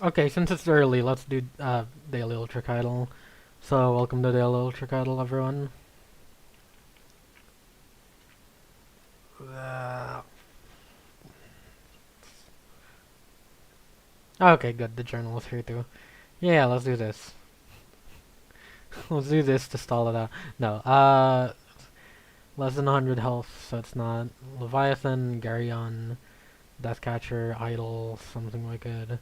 Okay, since it's early, let's do daily ultrakidle. So welcome to daily ultrakidle, everyone. Uh, okay, good. The journal is here too. Yeah, let's do this. Let's do this to stall it out. No, less than 100 health, so it's not Leviathan, Garyon, Deathcatcher, Idol, something wicked.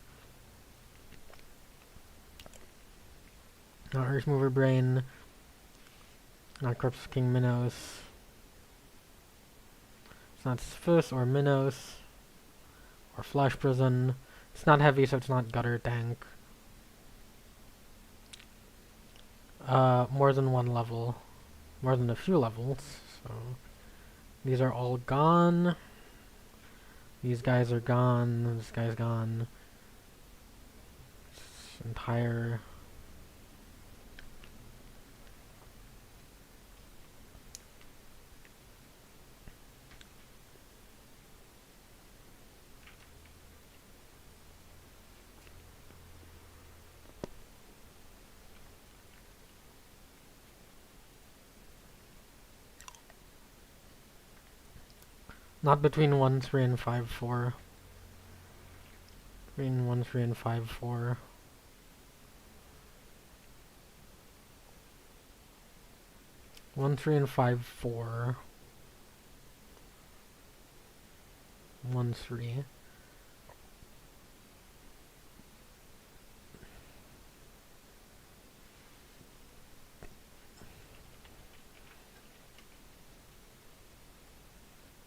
Not Earthmover Brain, not Corpse King Minos. It's not Sphus or Minos or Flash Prison. It's not heavy, so it's not Gutter Tank. More than one level. More than a few levels. So these are all gone. These guys are gone. This guy's gone. This entire... Not between 1, 3, and 5, 4. Between 1, 3, and 5, 4. 1, 3, and 5, 4. 1, 3.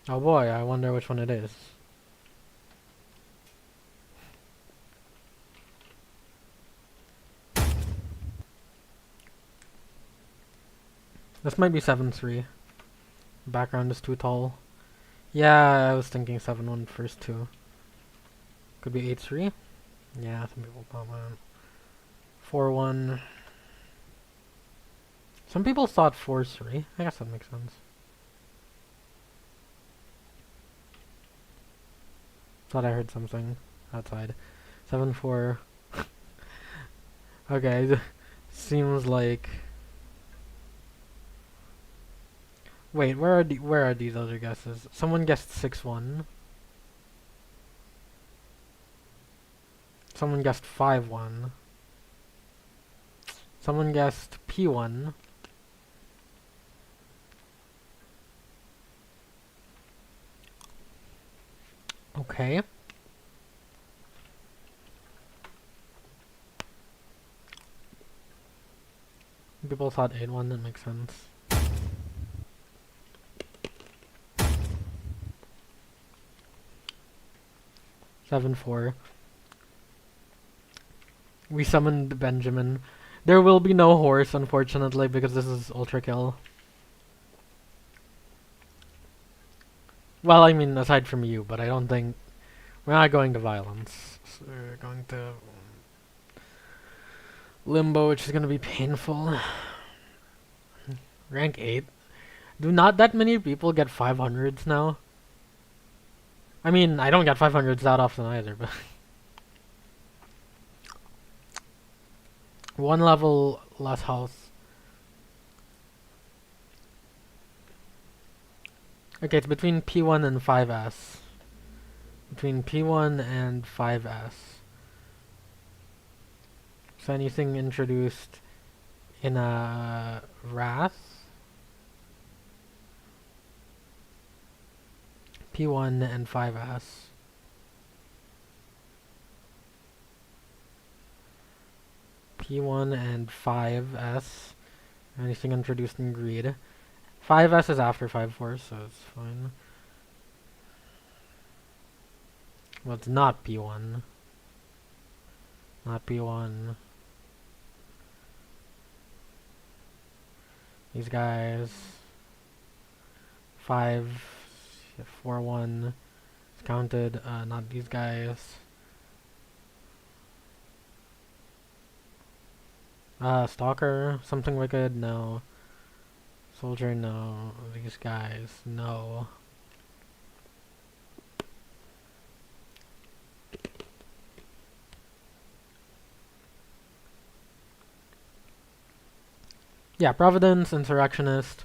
Oh boy, I wonder which one it is. This might be 7-3. Background is too tall. Yeah, I was thinking 7-1 first too. Could be 8-3. Yeah, some people thought that. 4-1. Some people thought 4-3. I guess that makes sense. Thought I heard something outside. 7-4. Okay, seems like... Wait, where are these other guesses? Someone guessed 6-1. Someone guessed 5-1. Someone guessed P1. Okay. People thought 8-1, that makes sense. Seven four. We summoned Benjamin. There will be no horse, unfortunately, because this is Ultra Kill. Well, I mean, aside from you, but I don't think... We're not going to violence. So we're going to... Limbo, which is going to be painful. Rank 8. Do not that many people get 500s now? I mean, I don't get 500s that often either, but... One level less health. Okay, it's between P1 and 5S. Between P1 and 5S. So anything introduced in a Wrath? P1 and 5S. P1 and 5S. Anything introduced in Greed. 5S is after 5-4, so it's fine. Well, it's not P1. Not P1. These guys. 5-4-1. It's counted. Not these guys. Stalker. Something wicked. No. Soldier. No. These guys. No. Yeah, Providence, Insurrectionist,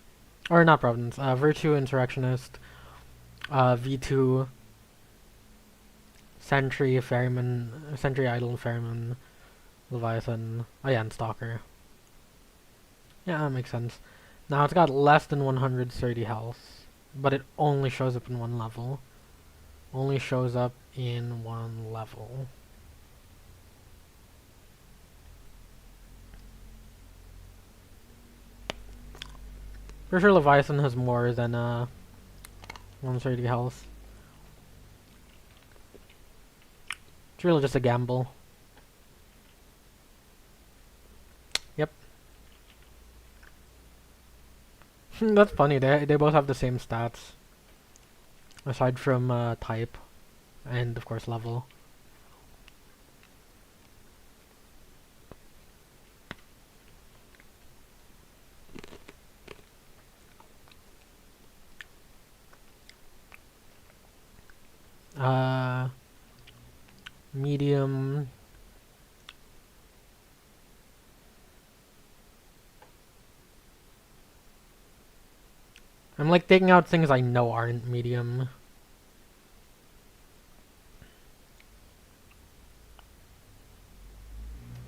or not Providence, Virtue, Insurrectionist, V2, Sentry, Ferryman, Sentry, Idol, Ferryman, Leviathan, oh yeah, and Stalker. Yeah, that makes sense. Now it's got less than 130 health, but it only shows up in one level. Only shows up in one level. For sure Leviathan has more than 130 health. It's really just a gamble. Yep. That's funny, they both have the same stats. Aside from type and of course level. Uh medium. I'm like taking out things I know aren't medium.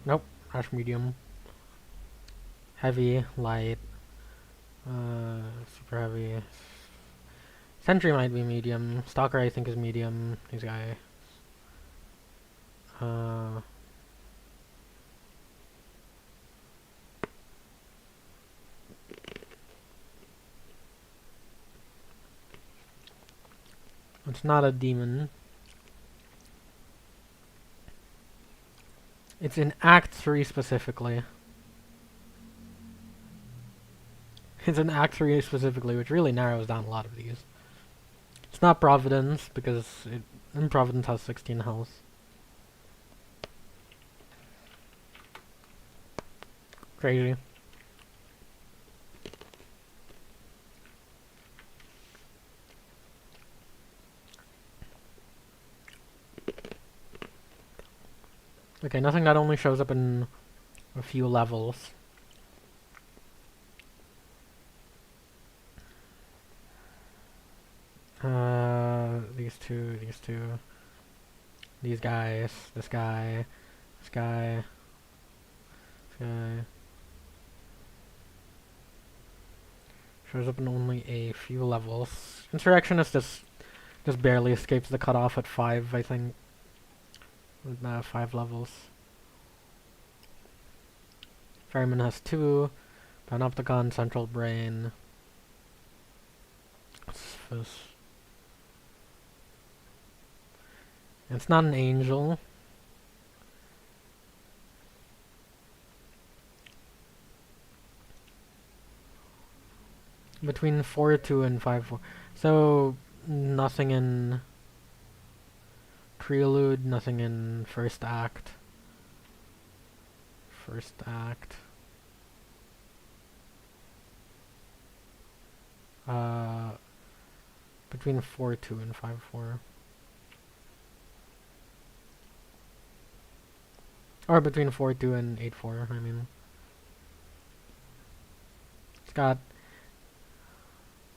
Nope, harsh medium. Heavy, light, super heavy. Sentry might be medium. Stalker I think is medium. These guy. Uh, it's not a demon. It's in Act 3 specifically. It's in Act 3 specifically, which really narrows down a lot of these. It's not Providence, because Providence has 16 health. Crazy. Okay, nothing that only shows up in a few levels. These two, these guys, this guy, this guy, this guy. Shows up in only a few levels. Insurrectionist just barely escapes the cutoff at 5, I think. With 5 levels. Ferryman has 2. Panopticon, Central Brain. It's not an angel. Between 4-2 and 5-4. So, nothing in Prelude, nothing in First Act. First Act. Between 4-2 and 5-4. Or between 4-2 and 8-4, I mean. It's got...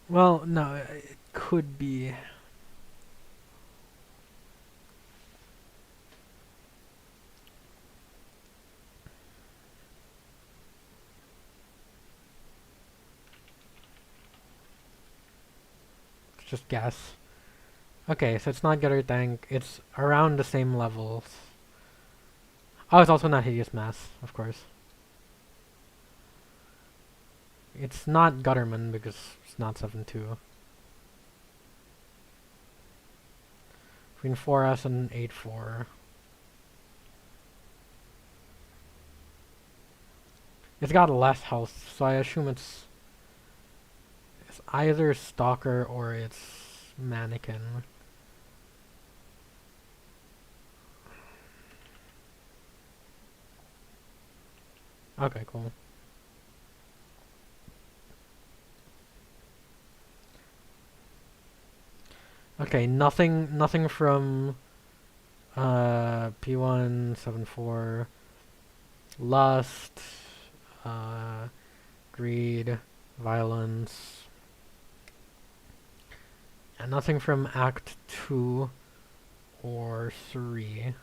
Well, no, it could be... Just guess. Okay, so it's not Gutter Tank. It's around the same levels. Oh, it's also not Hideous Mass, of course. It's not Gutterman because it's not 7-2. Between 4S and 8-4. It's got less health, so I assume it's either Stalker or it's Mannequin. Okay, cool. Okay, nothing from P174, Lust, greed, violence, and nothing from Act 2 or 3.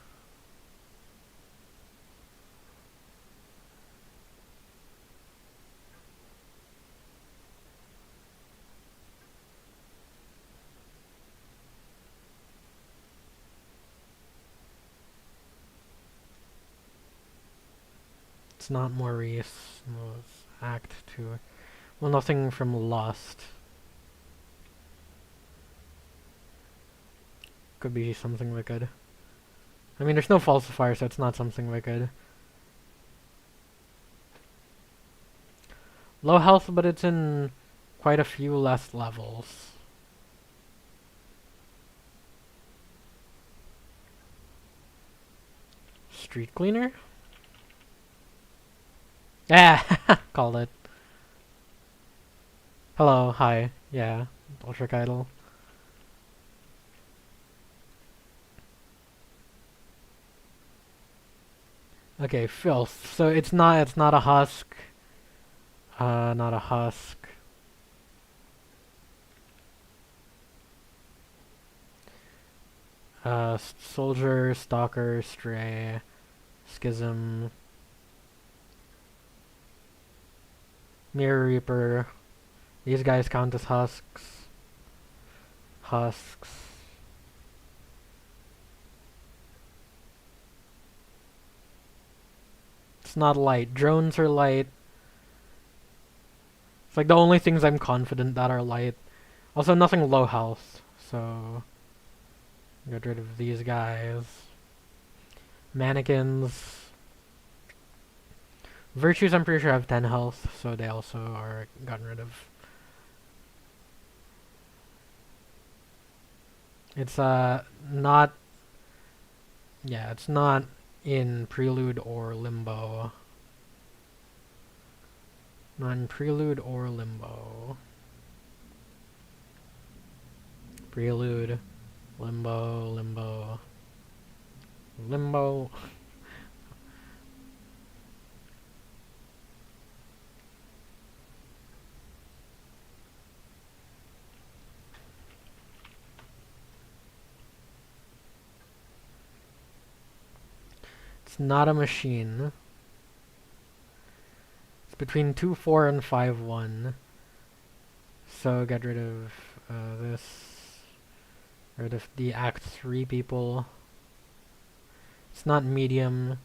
It's not Maurice. No, it's Act 2. Well, nothing from Lost. Could be something wicked. I mean, there's no falsifier, so it's not something wicked. Low health, but it's in quite a few less levels. Street cleaner? Yeah, called it. Hello, hi. Yeah, ultrakidle. Okay, filth. So it's not a husk. Not a husk. Soldier, stalker, stray, schism, mirror reaper. These guys count as husks. Husks. It's not light. Drones are light. It's like the only things I'm confident that are light. Also, nothing low health, so get rid of these guys. Mannequins. Virtues, I'm pretty sure have 10 health, so they also are gotten rid of. It's not. Yeah, it's not in Prelude or Limbo. Not in Prelude or Limbo. Prelude, Limbo, Limbo, Limbo. It's not a machine. It's between 2-4 and 5-1. So get rid of this. Get rid of the Act 3 people. It's not medium.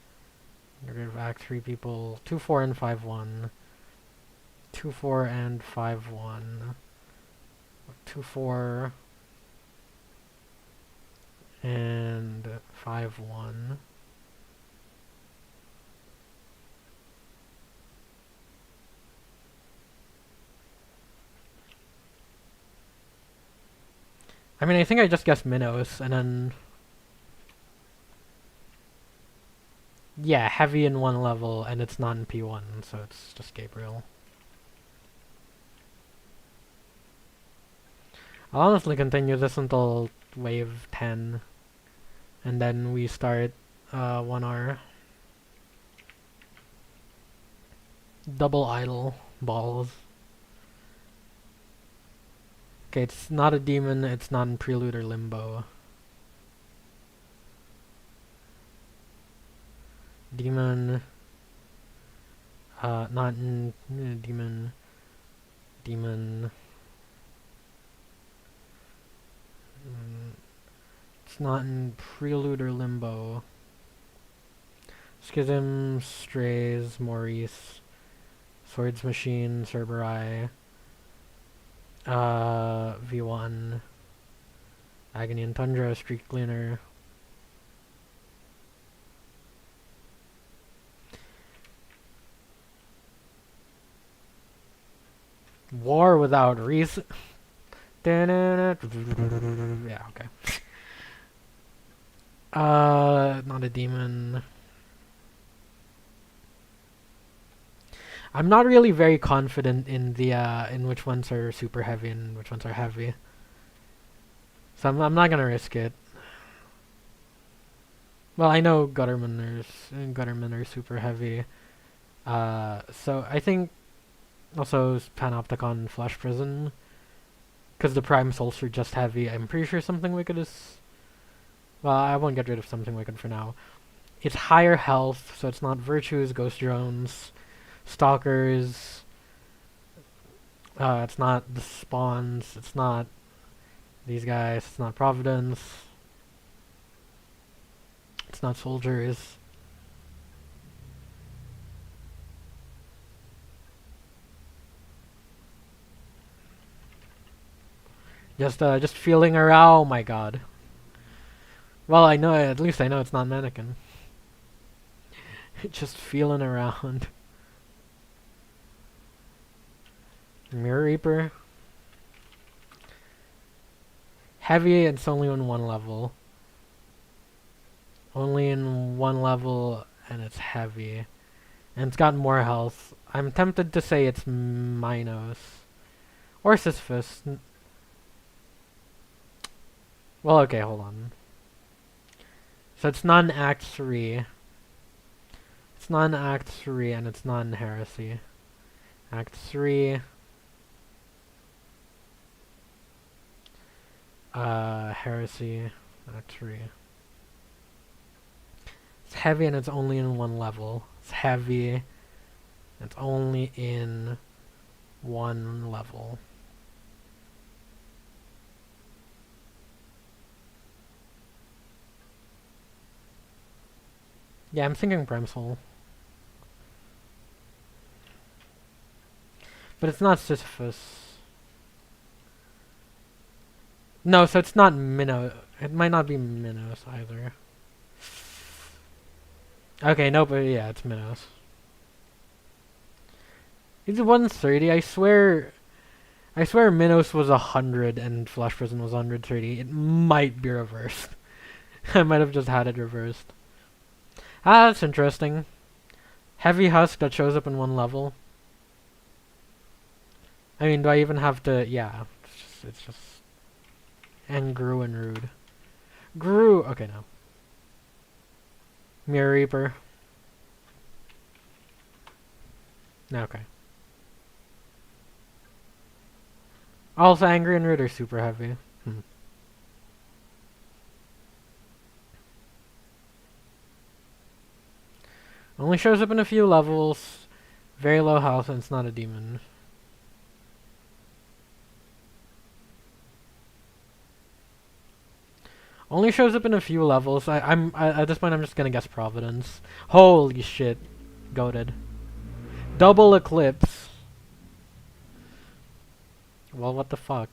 Get rid of Act 3 people. 2-4 and 5-1. 2-4 and 5-1. 2-4 and 5-1. I mean, I think I just guessed Minnows, and then... Yeah, heavy in one level, and it's not in P1, so it's just Gabriel. I'll honestly continue this until wave 10, and then we start 1R. Double idle balls. Okay, it's not a demon, it's not in Prelude or Limbo. Demon. Not in demon. Demon. It's not in Prelude or Limbo. Schism, Strays, Maurice, Swords Machine, Cerberus, V1, Agony and Tundra, Street Cleaner. War without reason. Yeah, okay. Not a demon. I'm not really very confident in the in which ones are super heavy and which ones are heavy. So I'm not gonna risk it. Well, I know Guttermen are super heavy. So I think Also, Panopticon Flesh Prison. Because the Prime Souls are just heavy. I'm pretty sure Something Wicked is... Well, I won't get rid of Something Wicked for now. It's higher health, so it's not Virtues, Ghost Drones, Stalkers. It's not the Spawns. It's not these guys. It's not Providence. It's not Soldiers. Just feeling around. Oh my god. Well, I know. At least I know it's not Mannequin. Just feeling around. Mirror Reaper. Heavy. It's only on one level. Only in one level, and it's heavy. And it's got more health. I'm tempted to say it's Minos. Or Sisyphus. Well, okay, hold on. So it's not in Act 3. It's not in Act 3, and it's not in Heresy. Act 3. Heresy. Act 3. It's heavy, and it's only in one level. It's heavy. It's only in one level. Yeah, I'm thinking Prime Soul. But it's not Sisyphus. No, so it's not Minnow. It might not be Minos either. Okay, no, but yeah, it's Minos. It's 130. I swear Minos was 100 and Flesh Prison was 130. It might be reversed. I might have just had it reversed. Ah, that's interesting. Heavy Husk that shows up in one level. I mean, do I even have to... Yeah, it's just... And Gru and Rude. Gru! Okay, no. Mirror Reaper. Okay. Also, Angry and Rude are super heavy. Only shows up in a few levels. Very low health, and it's not a demon. Only shows up in a few levels. At this point I'm just gonna guess Providence. Holy shit. Goated. Double Eclipse. Well, what the fuck?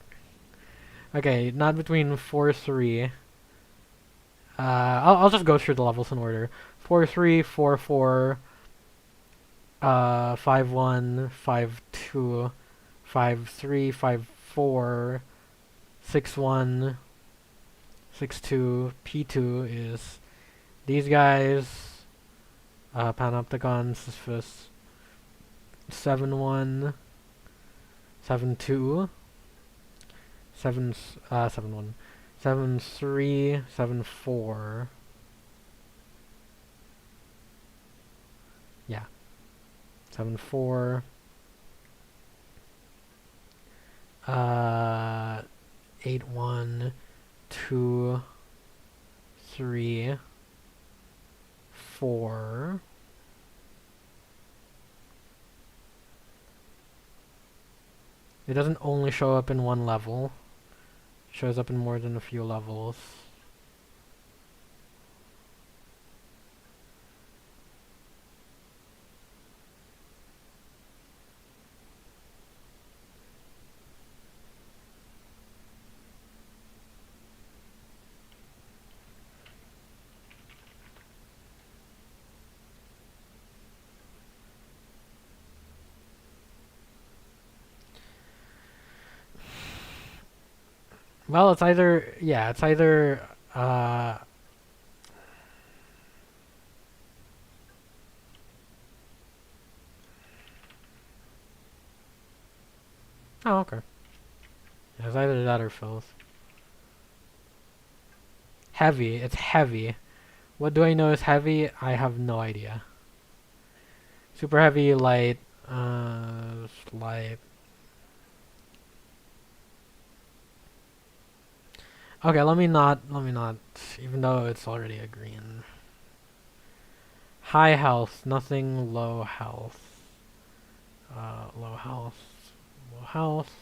Okay, not between 4-3. I'll just go through the levels in order. 4-3, 4-4, 5-1, 5-2, 5-3, 5-4, 6-1, 6-2. P2 is these guys. Panopticon, Sisyphus. 7-1, 7-2, 7-1, 7-3, 7-4. Yeah. 7-4. 8-1, 2, 3, 4. It doesn't only show up in one level. It shows up in more than a few levels. Well, it's either, yeah, it's either, oh, okay. Yeah, it's either that or Filth. Heavy, it's heavy. What do I know is heavy? I have no idea. Super heavy, light, Light. Okay, let me not, even though it's already a green. High health, nothing low health. Low health. Low health.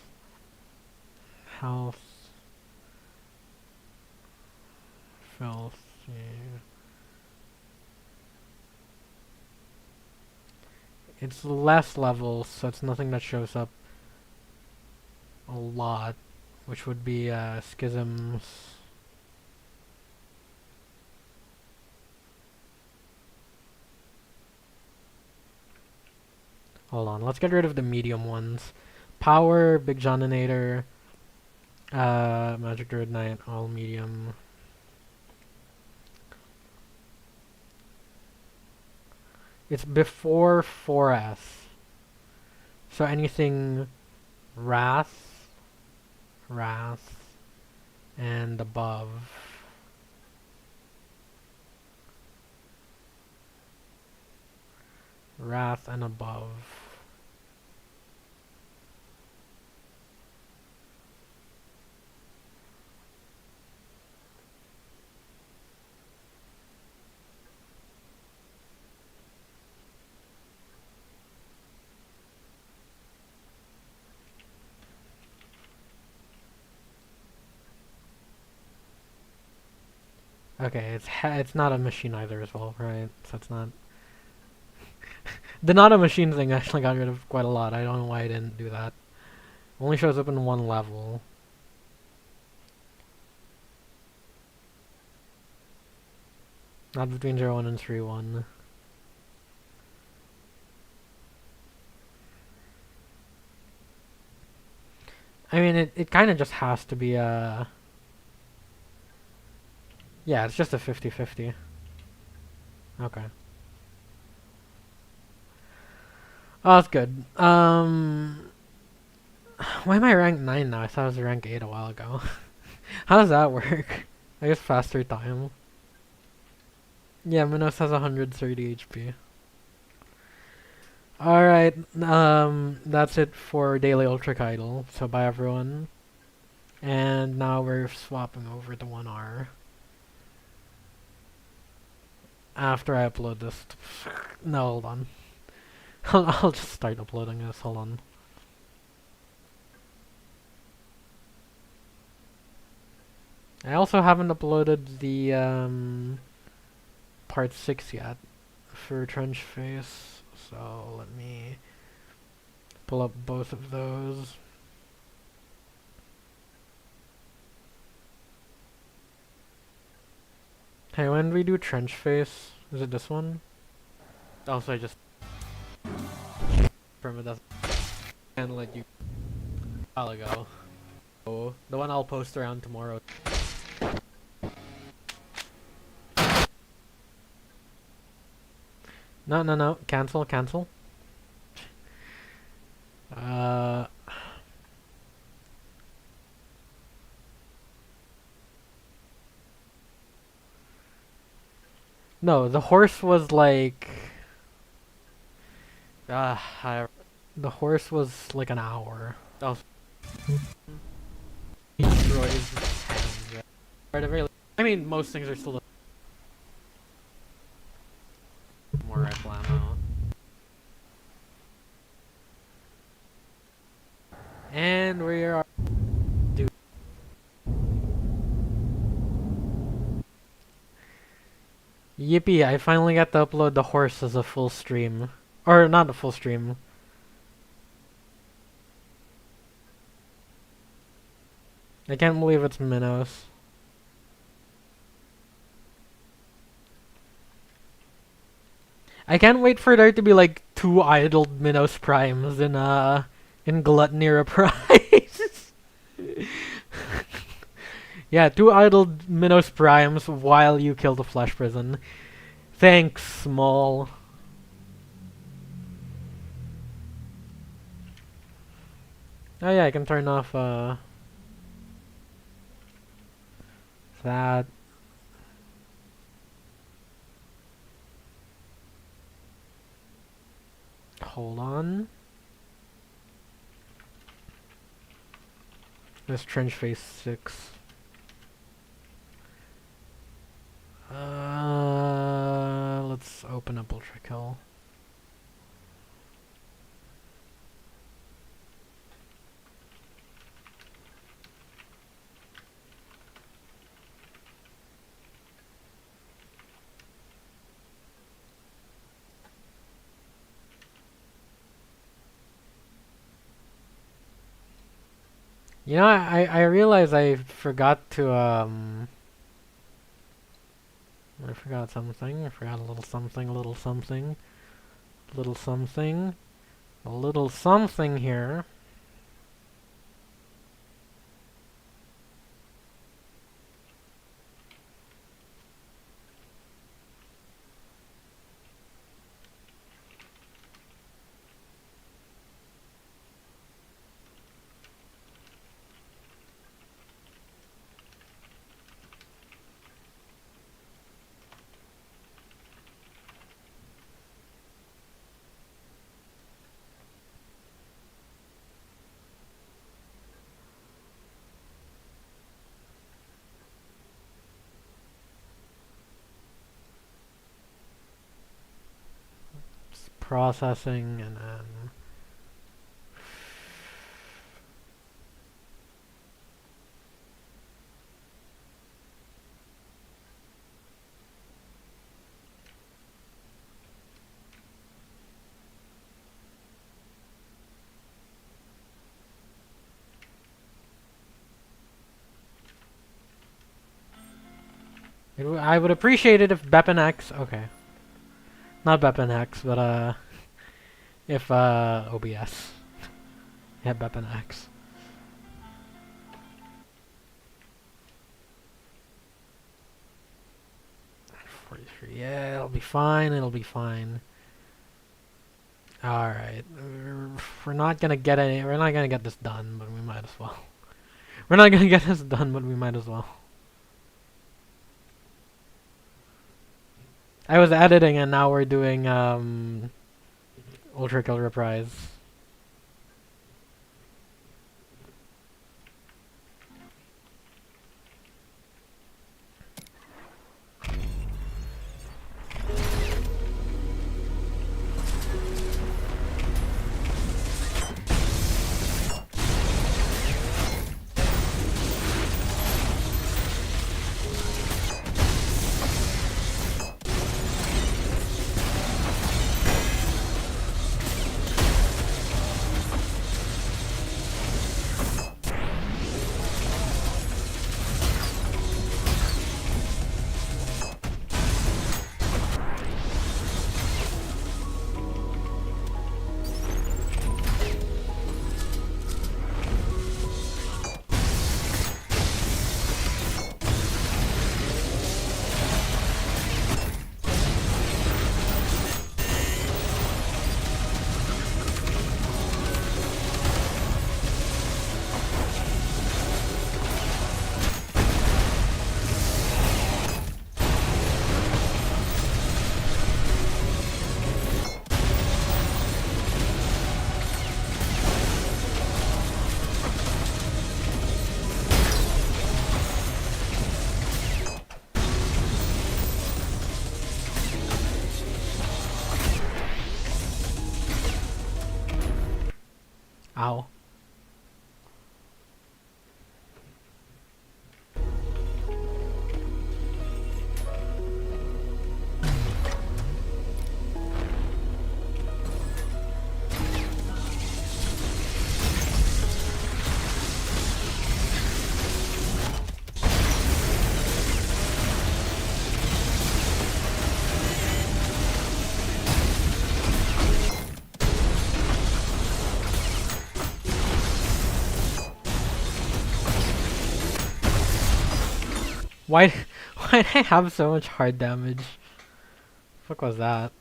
Health. Filth. Yeah. It's less levels, so it's nothing that shows up a lot, which would be schisms. Hold on, let's get rid of the medium ones. Power, Big Johninator, Magic Druid Knight, all medium. It's before 4S. So anything Wrath, and above. Wrath and above. Okay, it's not a machine either as well, right? So it's not. The not a machine thing actually got rid of quite a lot. I don't know why I didn't do that. Only shows up in one level. Not between 0, 1, and 3, 1. I mean, it kind of just has to be a... Yeah, it's just a 50-50. Okay. Oh, that's good. Why am I rank 9 now? I thought I was rank 8 a while ago. How does that work? I guess faster time. Yeah, Minos has 130 HP. Alright, that's it for Daily Ultrakidle. So bye everyone. And now we're swapping over to 1R. After I upload this. No, hold on. I'll just start uploading this, hold on. I also haven't uploaded the part 6 yet for Trench Face, so let me pull up both of those. Hey, when we do Trench Face, is it this one? Also, I just permadeath and let you a while ago. So, the one I'll post around tomorrow. No, cancel. No, the horse was like... the horse was like an hour. Oh. Destroys his hands. Right, at very I mean, most things are still more rifle ammo. And we are... Dude. Yippee, I finally got to upload the horse as a full stream. Or, not a full stream. I can't believe it's Minos. I can't wait for there to be like 2 idled Minos Primes in Gluttony Reprise. Yeah, 2 idled Minos Primes while you kill the Flesh Prison. Thanks, Small. Oh yeah, I can turn off that. hold on. This trench phase 6. Let's open up ultrakidle. You know, I realized I forgot to I forgot something. I forgot a little something, a little something, little something, a little something here. It's processing and then I would appreciate it if Beppen X. Okay, not Beppen X, but if OBS. Yeah, Beppen X. Yeah, it'll be fine. It'll be fine. All right, we're not gonna get any. We're not gonna get this done, but we might as well. We're not gonna get this done, but we might as well. I was editing, and now we're doing ultrakidle reprise. Ow. Why why did I have so much hard damage? Fuck was that?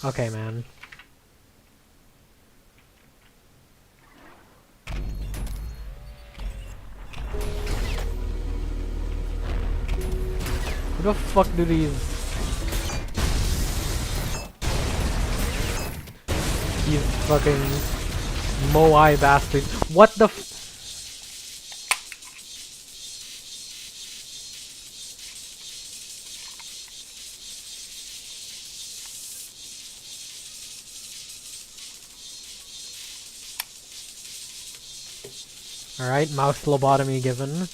Okay, man. Who the fuck do these fucking Moai bastards? What the f— Alright, mouse lobotomy given.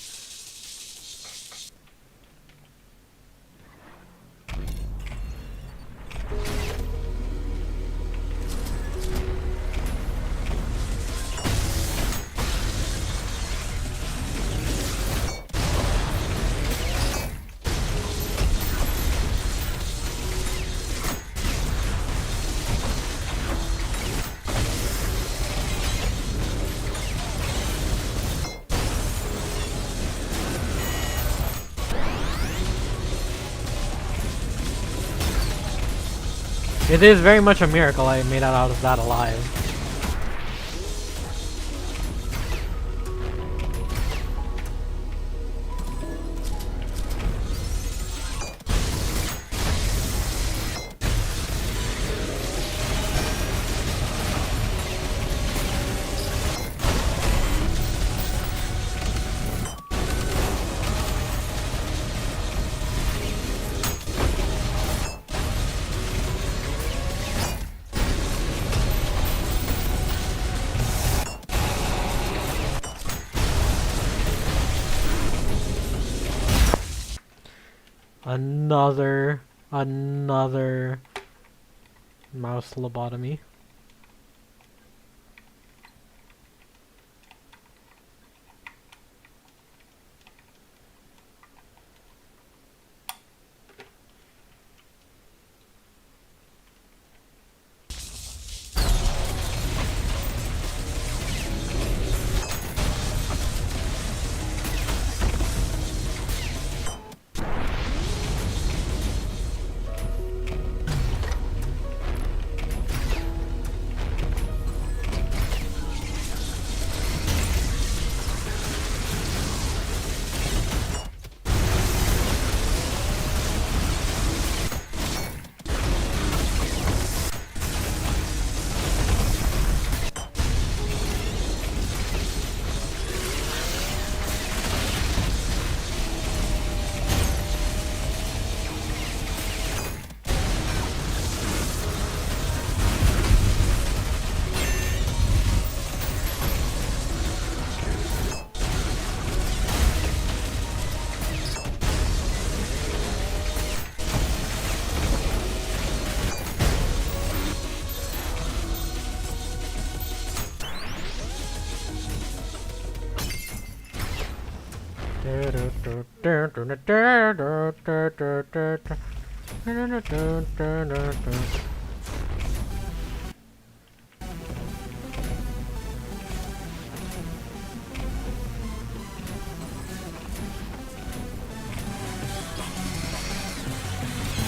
It is very much a miracle I made it out of that alive. Another mouse lobotomy.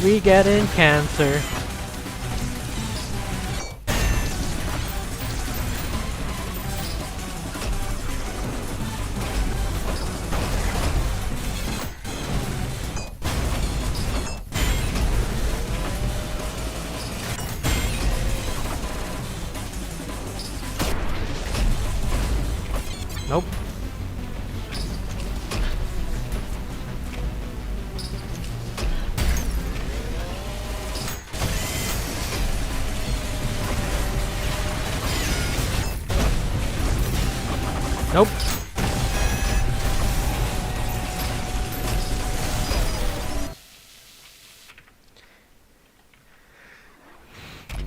We getting cancer. Nope. Nope.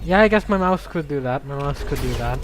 Yeah, I guess my mouse could do that. My mouse could do that.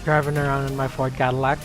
Driving around in my Ford Cadillac.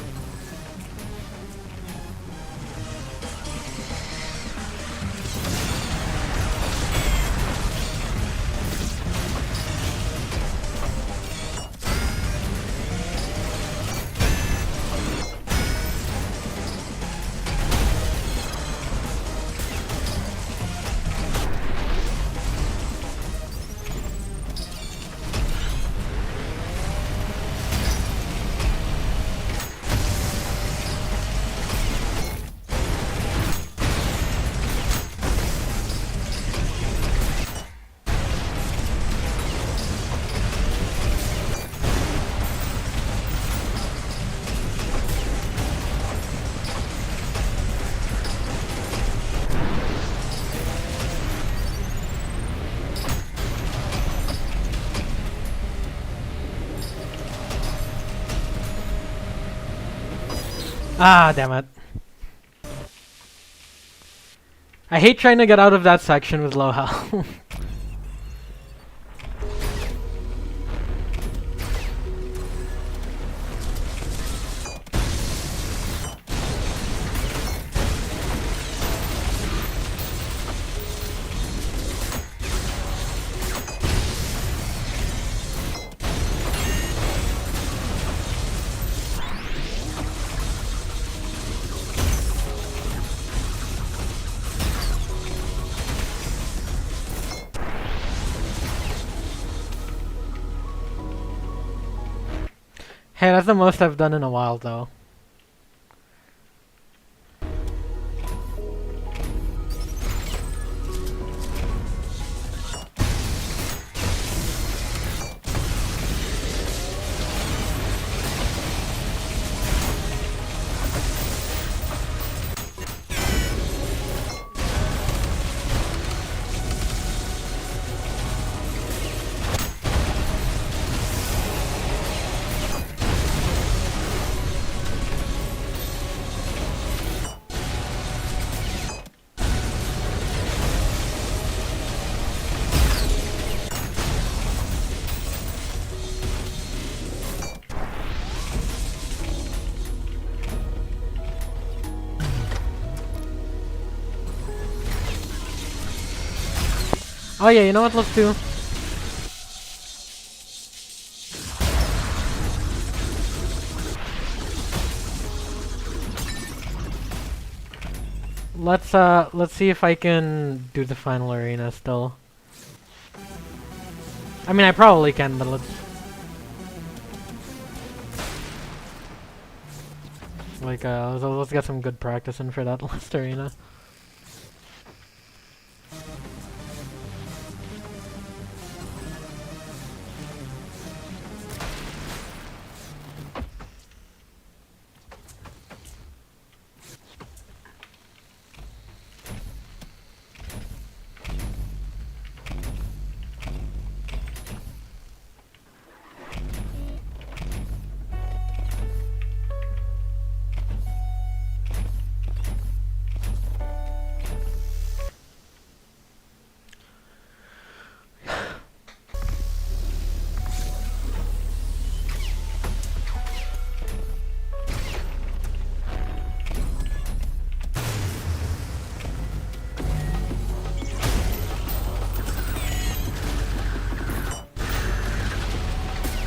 Ah, damn it. I hate trying to get out of that section with low health. Hey, that's the most I've done in a while, though. Oh yeah, you know what, let's do? Let's see if I can do the final arena still. I mean, I probably can, but let's... Like, let's get some good practice in for that last arena.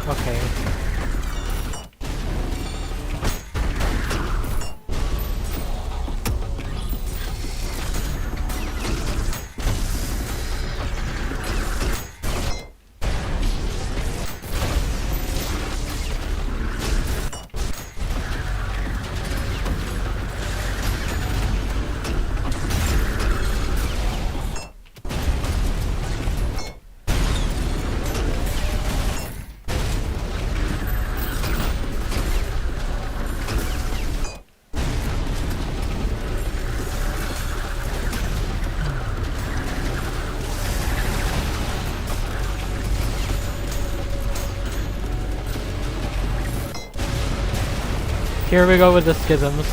Okay. Here we go with the schisms.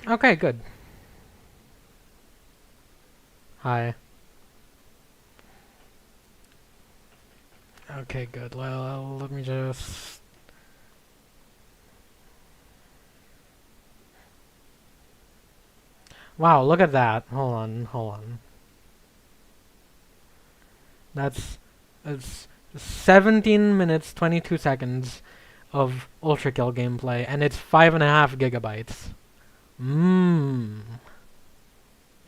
Okay, good. Hi. Okay, good. Well, let me just... Wow, look at that. Hold on, hold on. It's 17 minutes, 22 seconds of Ultra Kill gameplay, and it's 5.5 gigabytes. Mmm.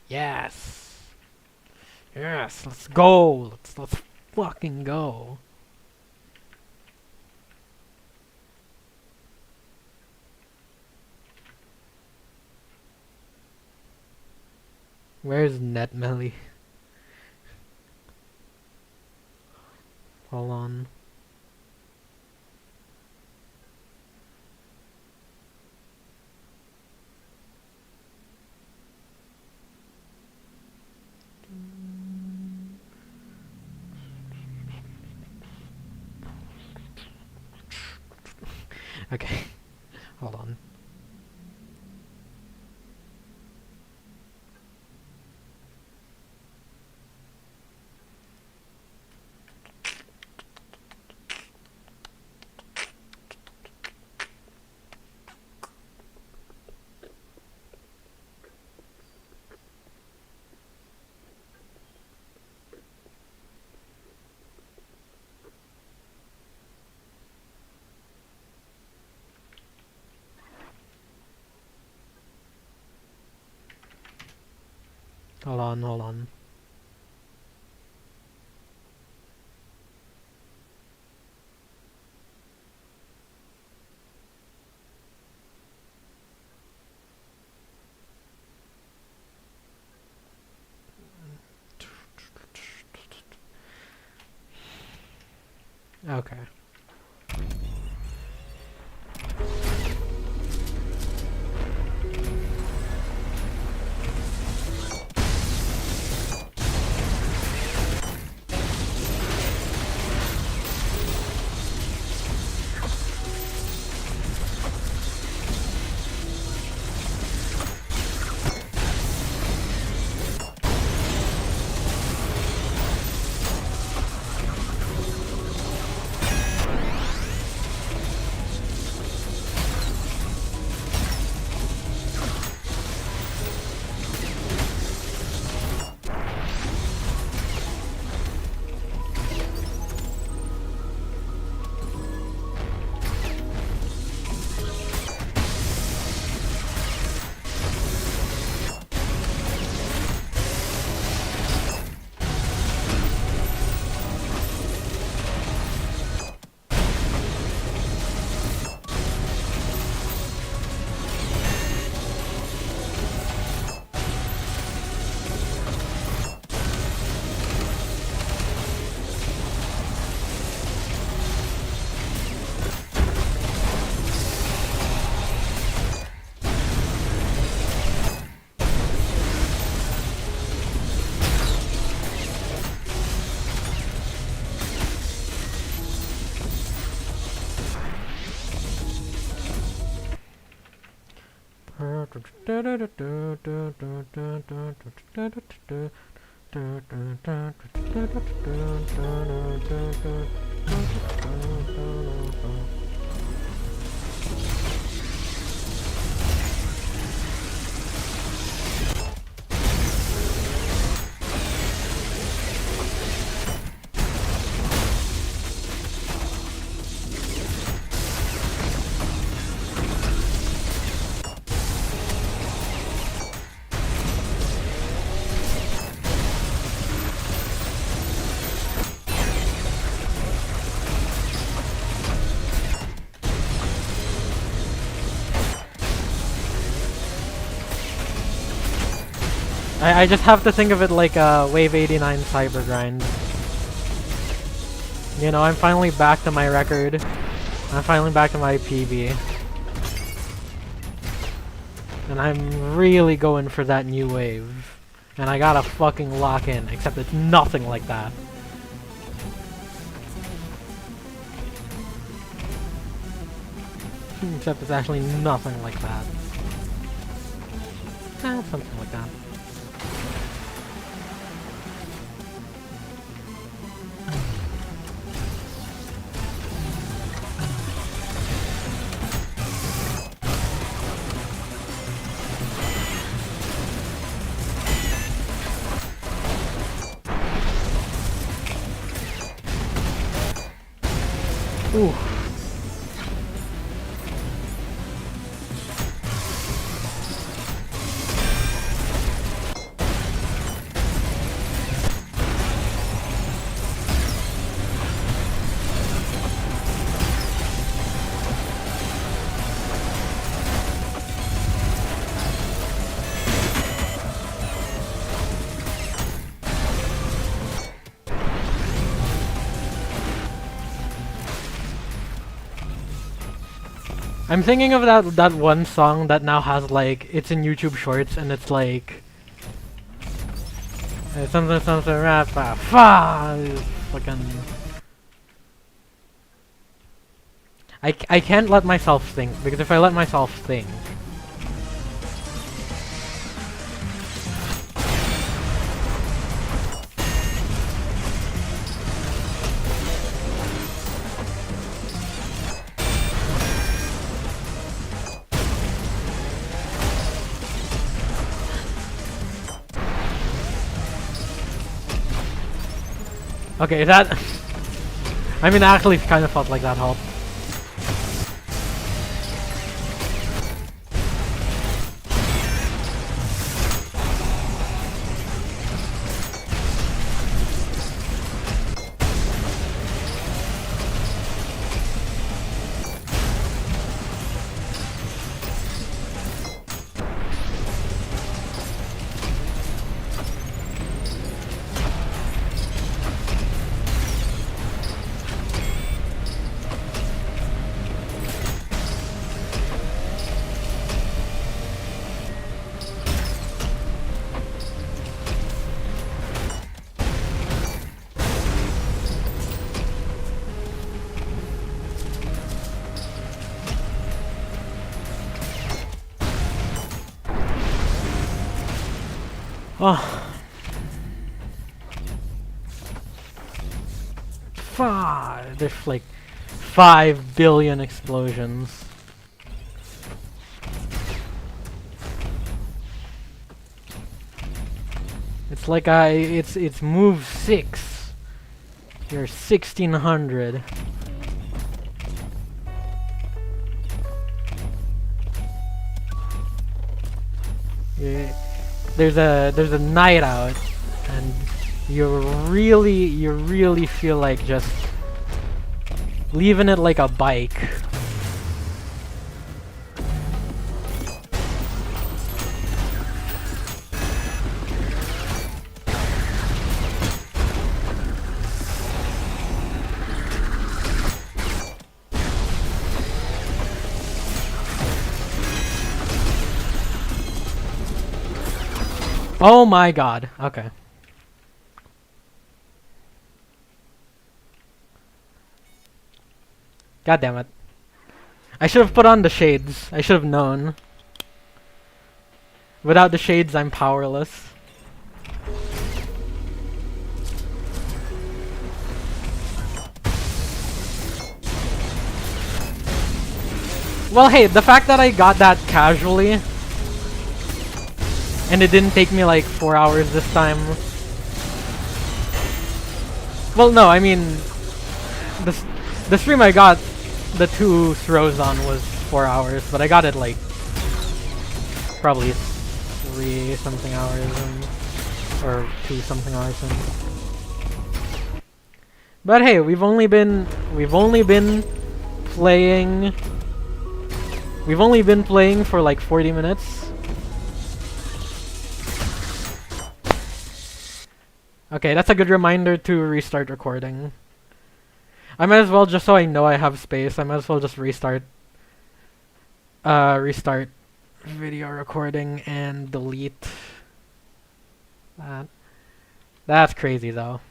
Yes. Yes, let's go. Let's fucking go. Where's NetMelly? Hold on. Okay. Hold on. Hold on, hold on. Okay. I just have to think of it like a Wave 89 cyber grind. You know, I'm finally back to my record. I'm finally back to my PB. And I'm really going for that new wave. And I gotta fucking lock in, except it's nothing like that. Except it's actually nothing like that. Something like that. Ooh. I'm thinking of that one song that now has like it's in YouTube Shorts and it's like something rap fucking. I can't let myself think because if I let myself think. Okay, that I mean, I actually kind of felt like that helped. Oh. There's like 5 billion explosions. It's like it's move 6. You're 1600. Yeah. There's a night out, and you really feel like just leaving it like a bike. Oh my god. Okay. God damn it. I should have put on the shades. I should have known. Without the shades, I'm powerless. Well, hey, the fact that I got that casually, and it didn't take me like 4 hours this time. Well, no, I mean, the stream I got the 2 throws on was 4 hours, but I got it like probably 3 something hours in, or 2 something hours in. But hey, we've only been playing. We've only been playing for like 40 minutes. Okay, that's a good reminder to restart recording. I might as well, just so I know I have space, I might as well just restart video recording and delete that. That's crazy though.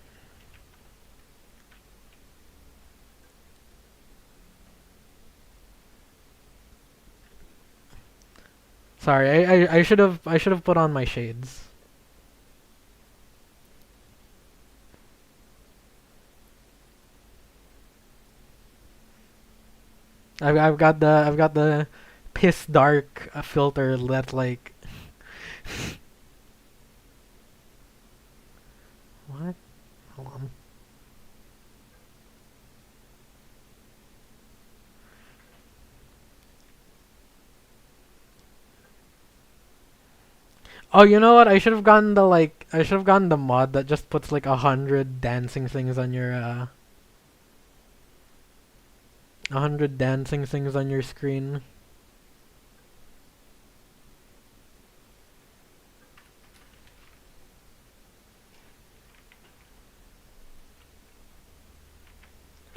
Sorry, I should have put on my shades. I've got the piss dark filter that like what? Hold on. Oh, you know what? I should have gotten the mod that just puts like 100 dancing things on your 100 dancing things on your screen.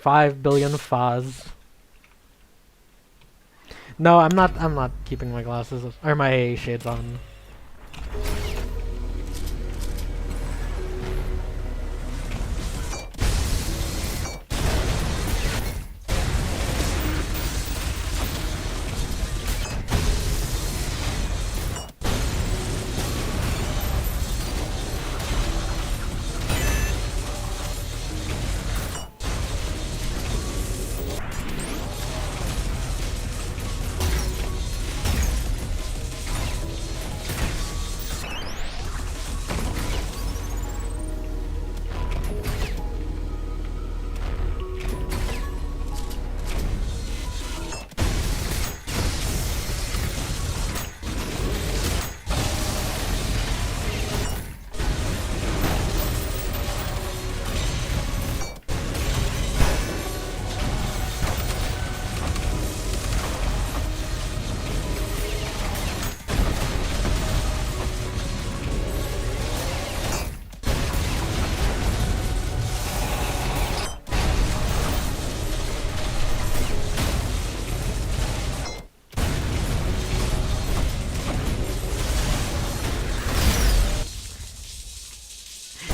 $5 billion fuzz. No, I'm not keeping my glasses or my shades on.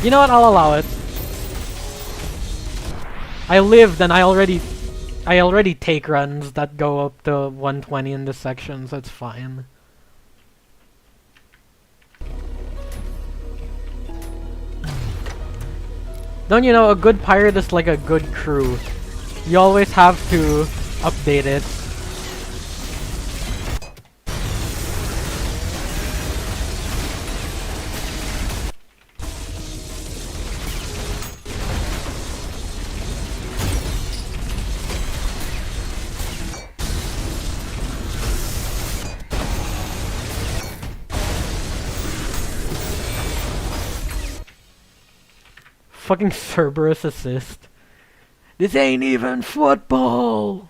You know what? I'll allow it. I lived and I already take runs that go up to 120 in this section, so it's fine. Don't you know, a good pirate is like a good crew. You always have to update it. Fucking Cerberus assist. This ain't even football!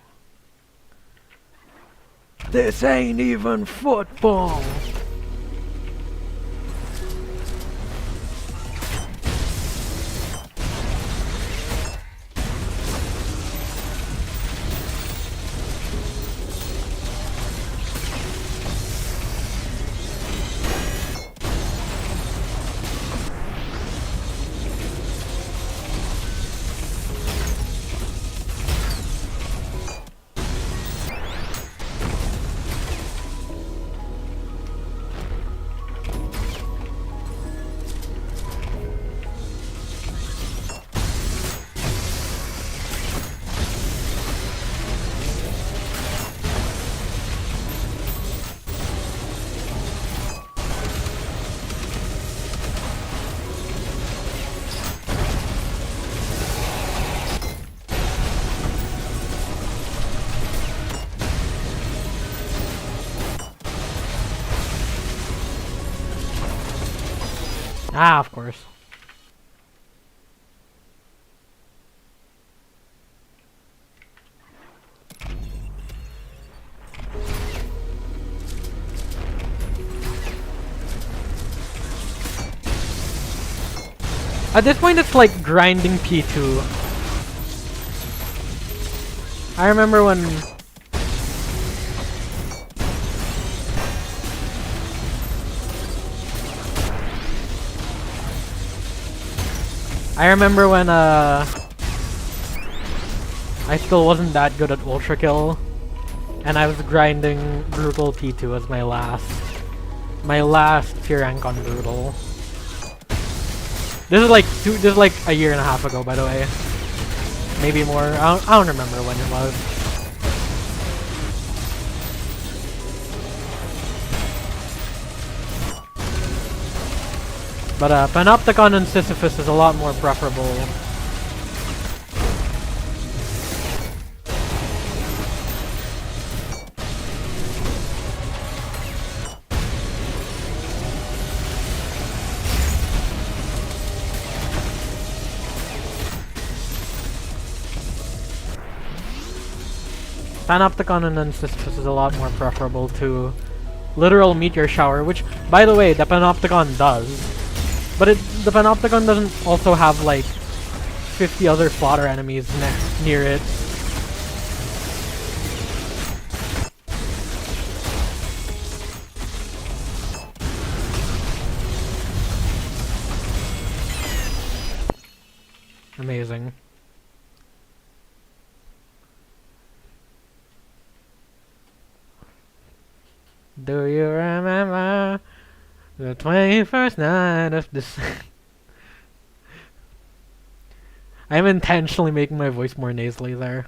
This ain't even football! Ah, of course. At this point, it's like grinding P2. I remember when... I still wasn't that good at Ultra Kill, and I was grinding Brutal P2 as my last tier rank on Brutal. This is like a year and a half ago, by the way. Maybe more. I don't remember when it was. But Panopticon and Sisyphus is a lot more preferable. Panopticon and then Sisyphus is a lot more preferable to literal meteor shower, which, by the way, the Panopticon does. But the Panopticon doesn't also have like 50 other fodder enemies near it. Amazing. Do you remember the 21st night of this? I'm intentionally making my voice more nasally there.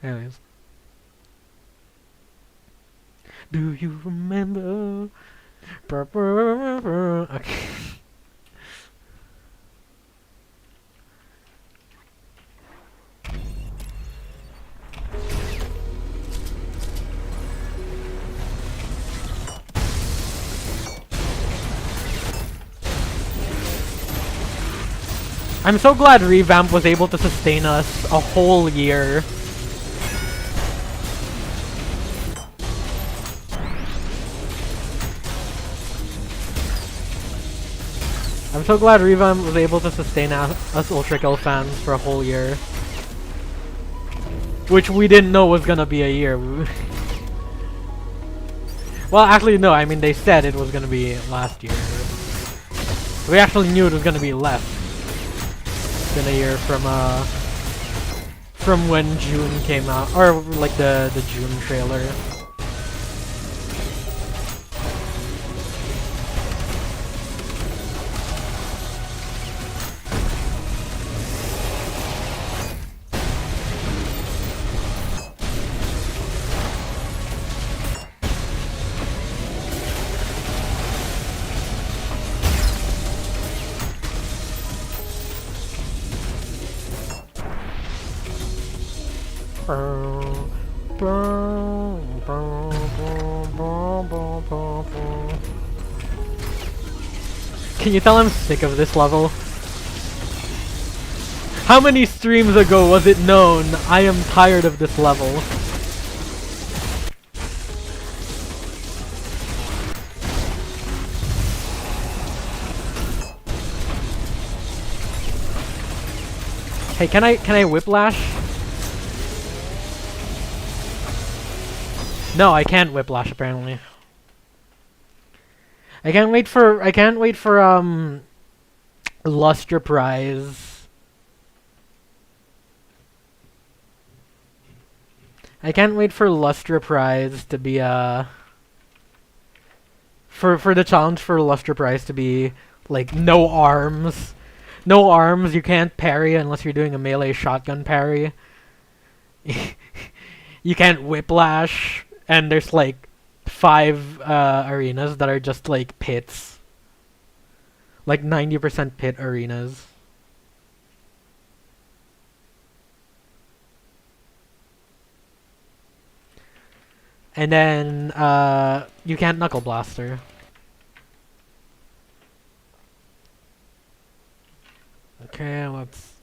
Anyways. Do you remember? Okay. I'm so glad Revamp was able to sustain us a whole year. I'm so glad Revamp was able to sustain us Ultra Kill fans for a whole year. Which we didn't know was gonna be a year. Well, actually no, I mean they said it was gonna be last year. We actually knew it was gonna be less than a year from when June came out, or like the June trailer. Can you tell I'm sick of this level? How many streams ago was it known I am tired of this level? Hey, can I whiplash? No, I can't whiplash apparently. I can't wait for Luster Prize. I can't wait for Luster Prize to be for the challenge for Luster Prize to be like no arms. No arms, you can't parry unless you're doing a melee shotgun parry. You can't whiplash, and there's like 5 arenas that are just like pits. Like 90% pit arenas. And then you can't Knuckle Blaster. Okay, let's.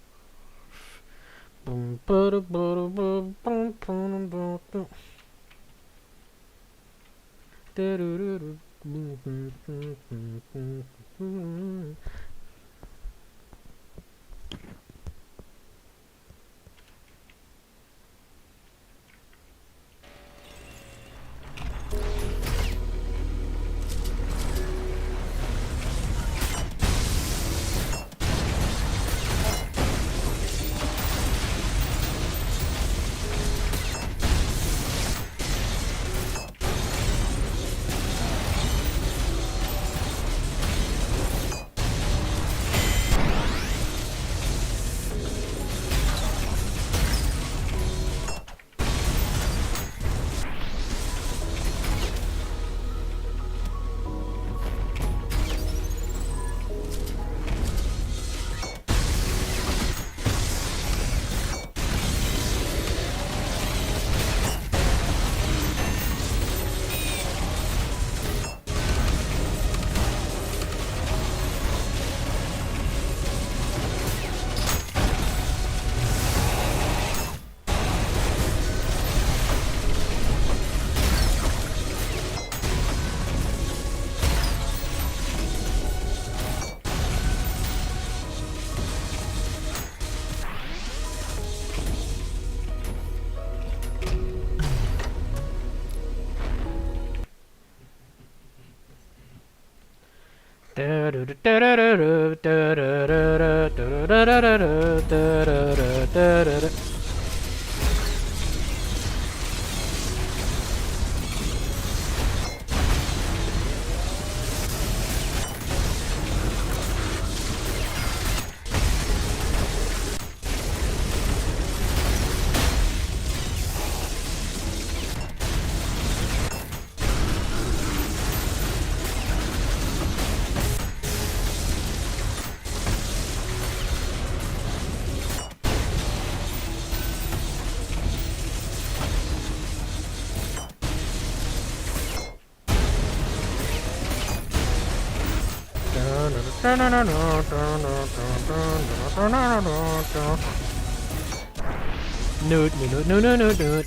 Noot, noot, noot, noot, noot, noot.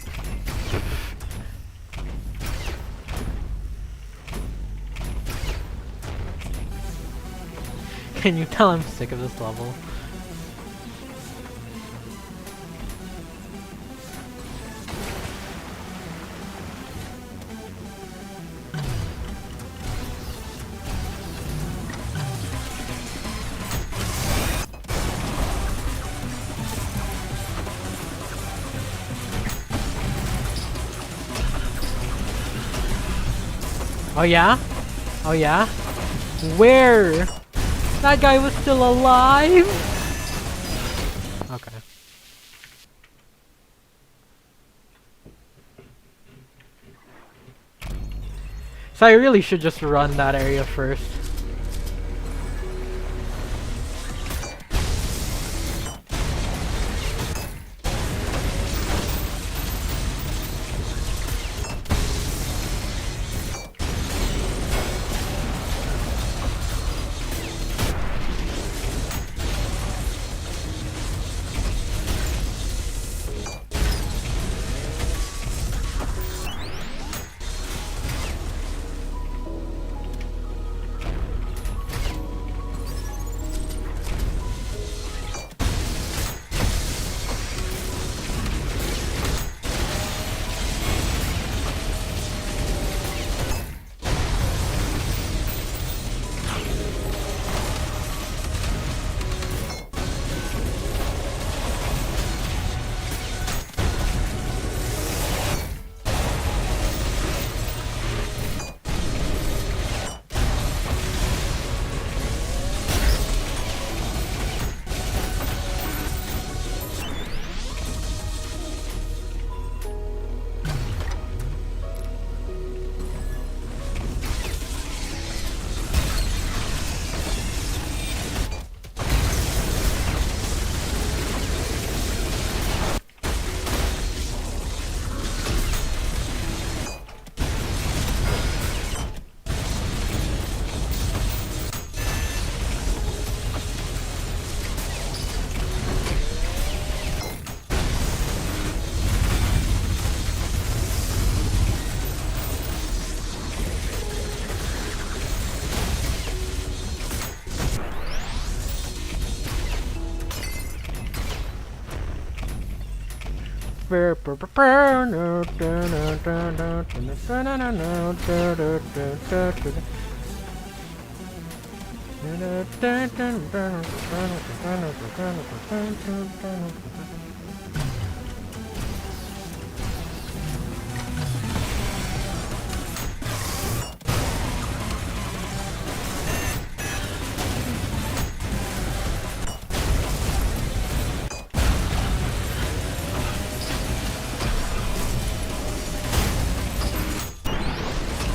Can you tell I'm sick of this level? Oh yeah? Oh yeah? Where? That guy was still alive? Okay. So I really should just run that area first.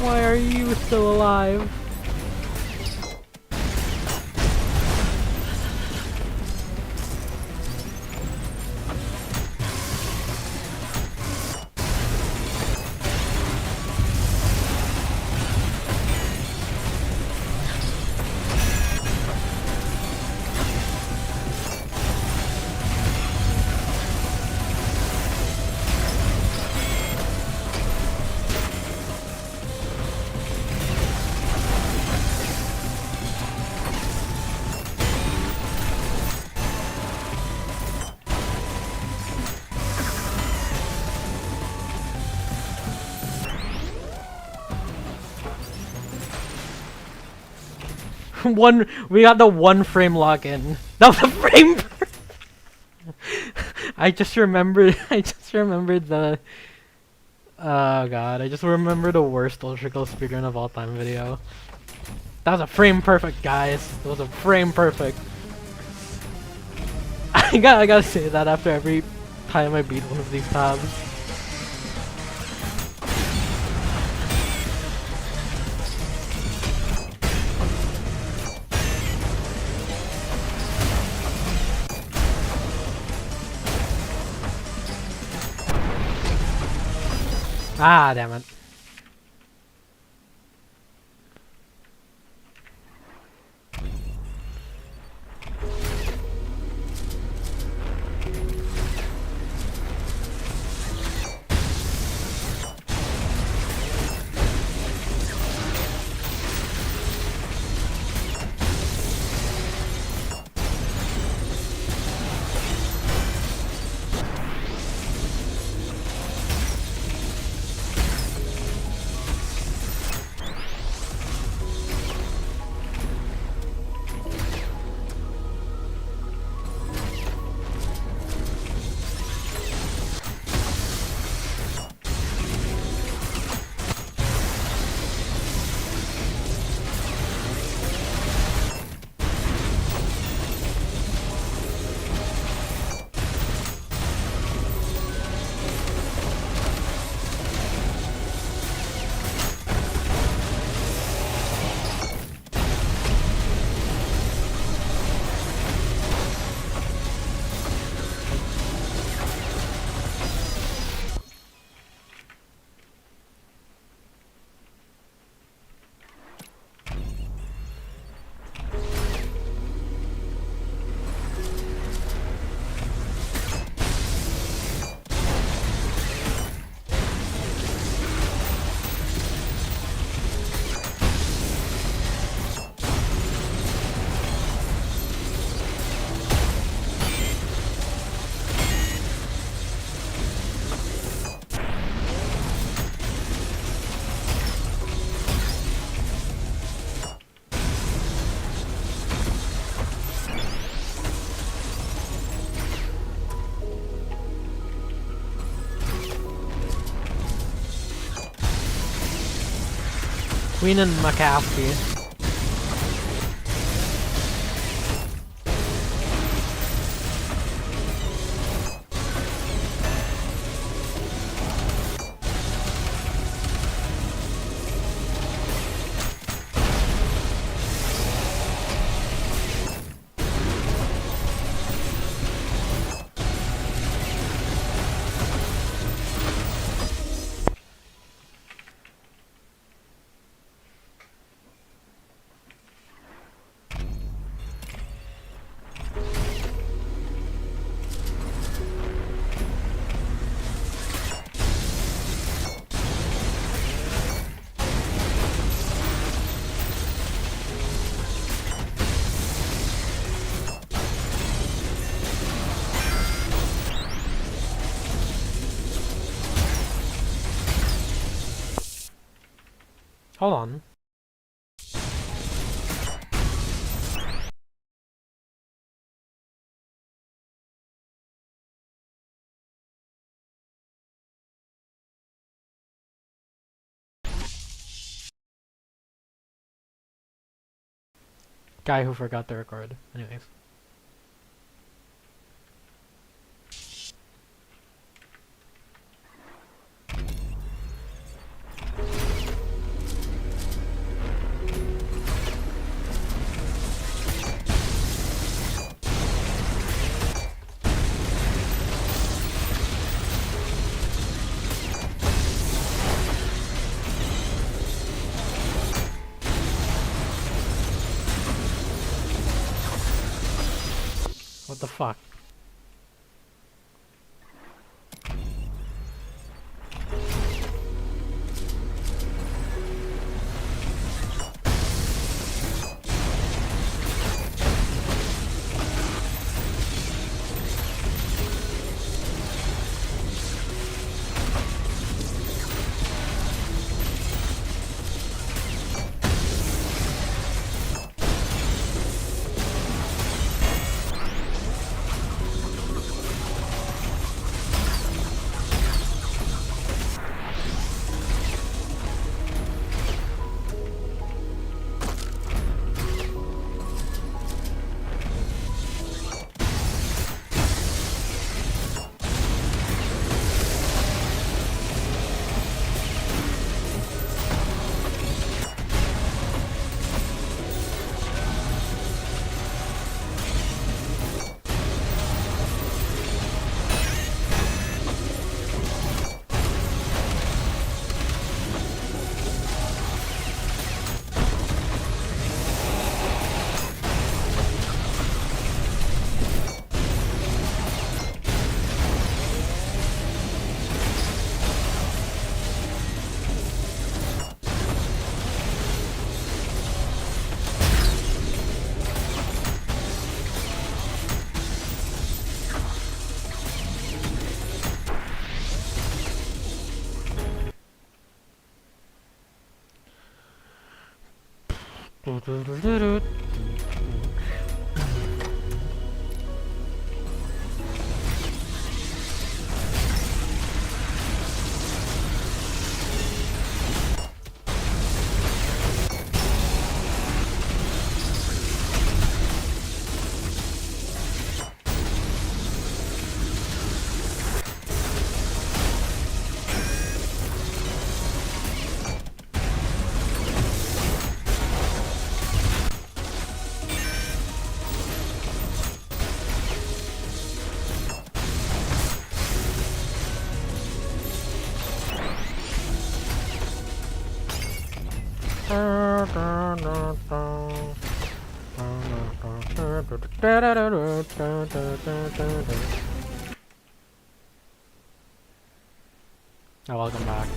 Why are you still alive? We got the 1 frame lock-in. That was a frame. I just remembered the. Oh god, I just remember the worst ultrakidle speedrun of all time video. That was a frame perfect, guys. That was a frame perfect. I gotta say that after every time I beat one of these tabs. Ah, damn it. Queen and McAfee. Hold on. Guy who forgot to record. Anyways. What the fuck? Oh, welcome back.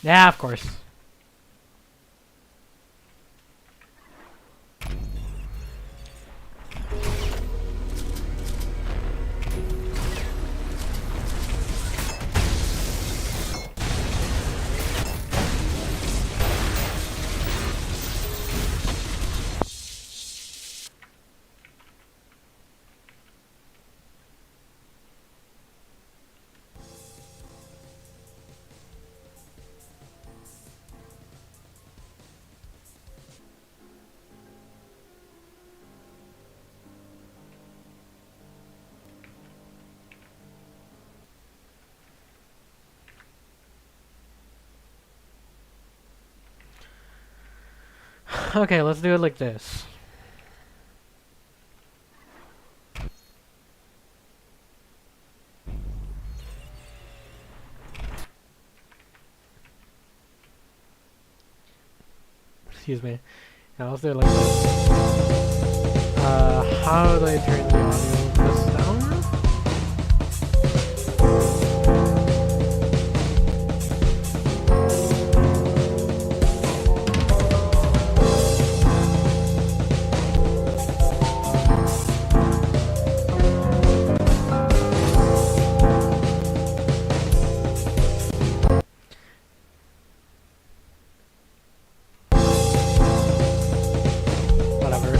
Yeah, of course. Okay, let's do it like this. Excuse me. Yeah, let's do it like this. How do I turn the audio this down? Whatever.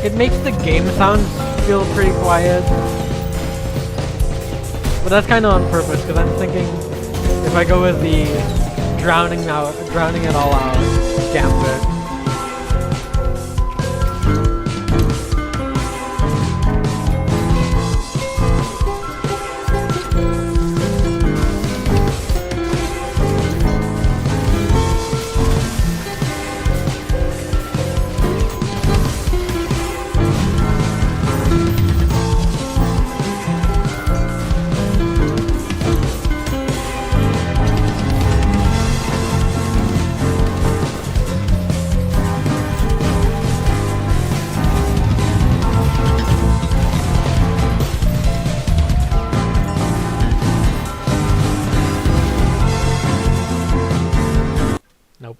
It makes the game sounds feel pretty quiet. But that's kind of on purpose, because I'm thinking if I go with the drowning it all out gambit. Nope.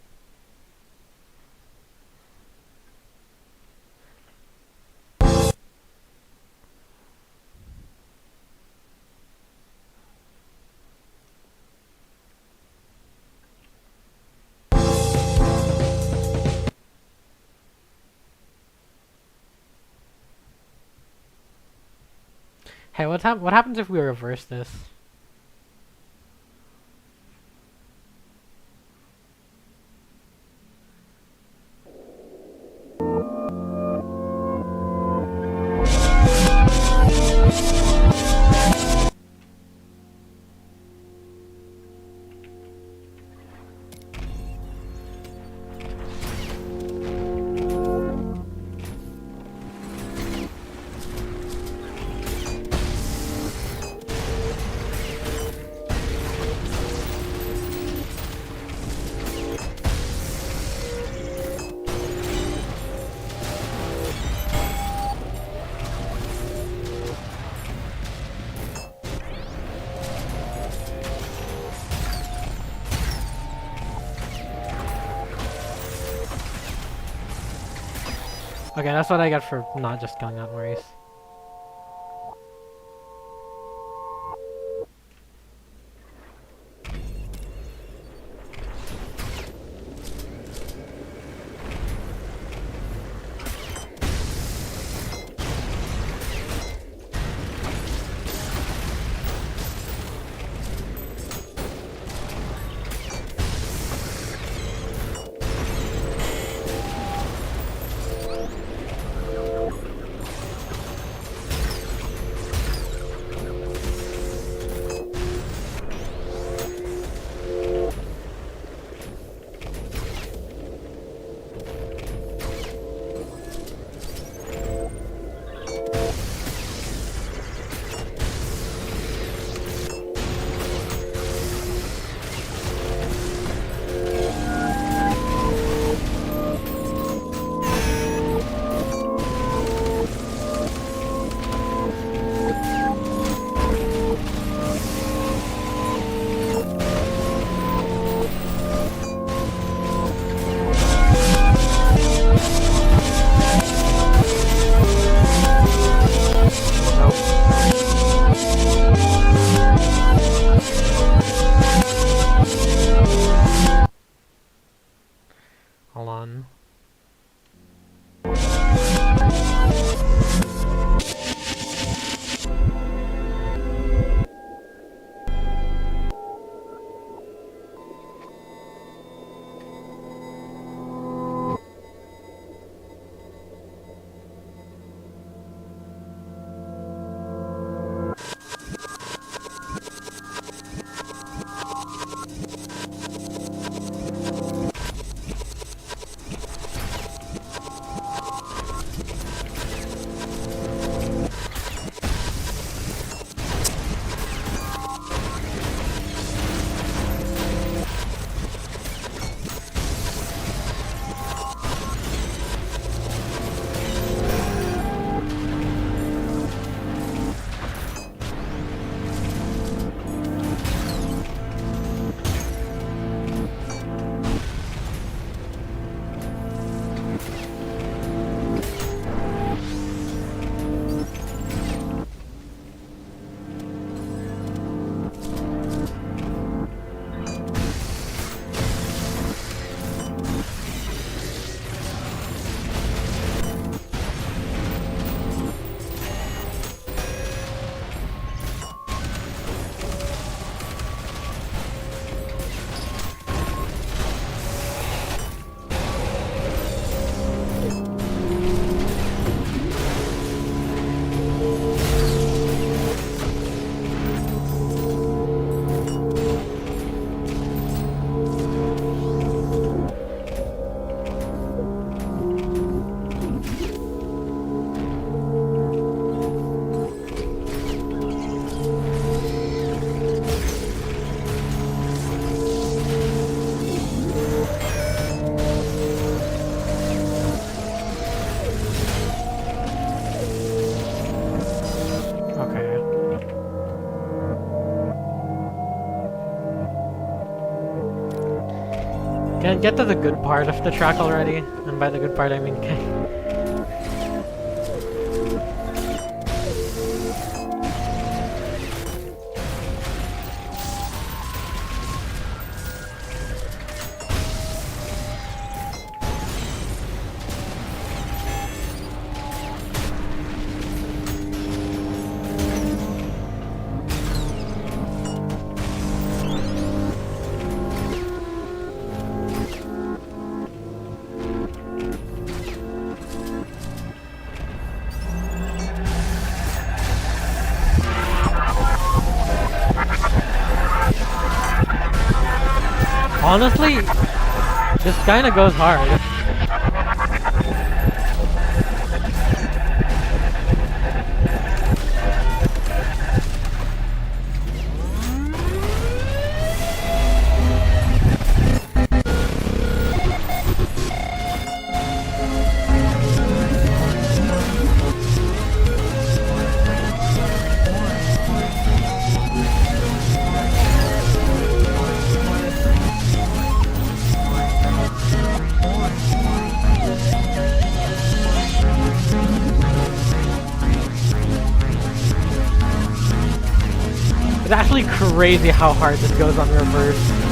Hey, what happens if we reverse this? Okay, that's what I get for not just going on Maurice. Get to the good part of the track already, and by the good part I mean honestly, this kinda goes hard. It's actually crazy how hard this goes on reverse.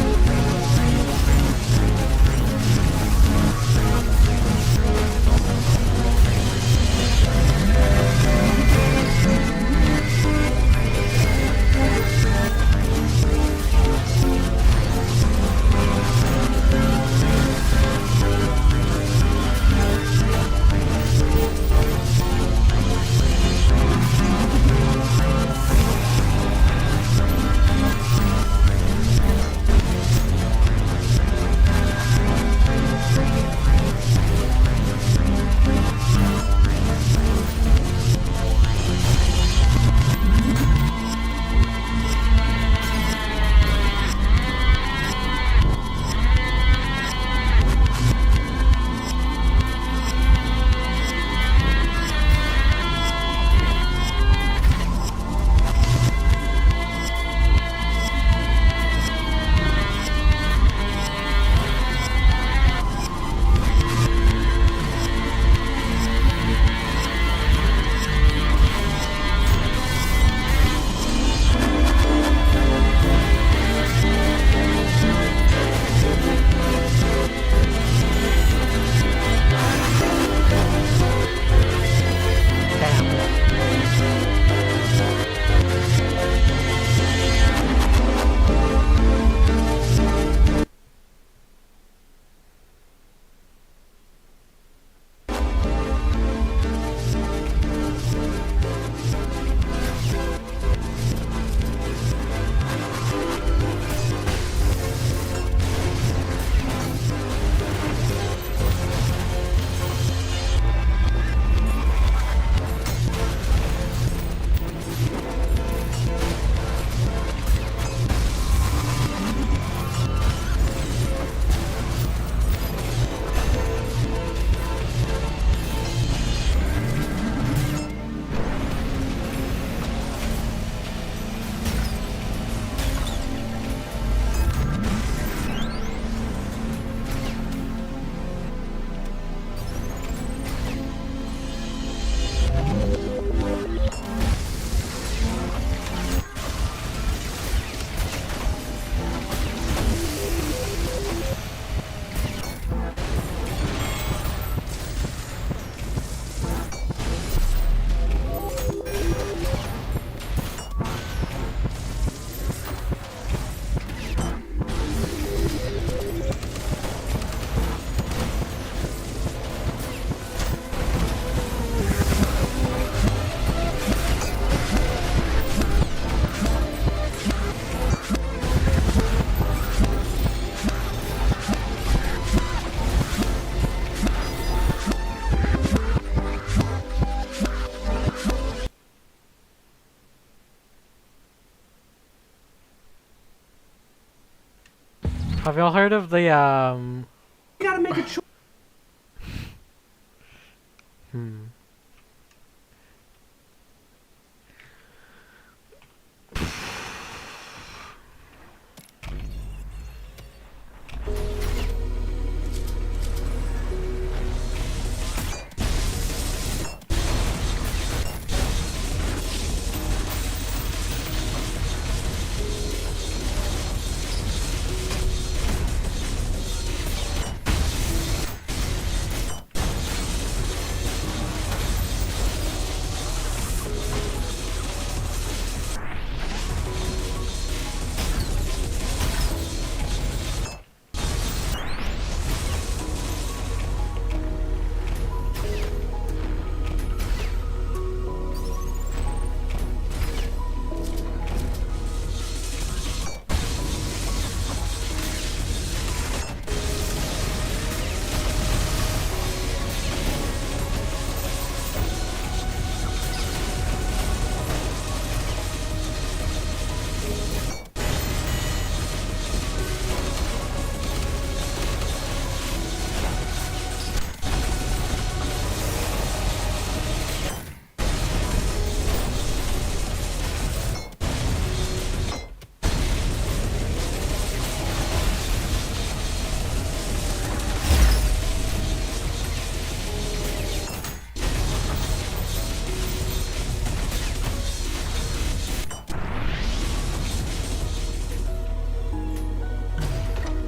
Have y'all heard of the You gotta make a choice.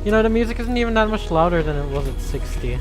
You know, the music isn't even that much louder than it was at 60.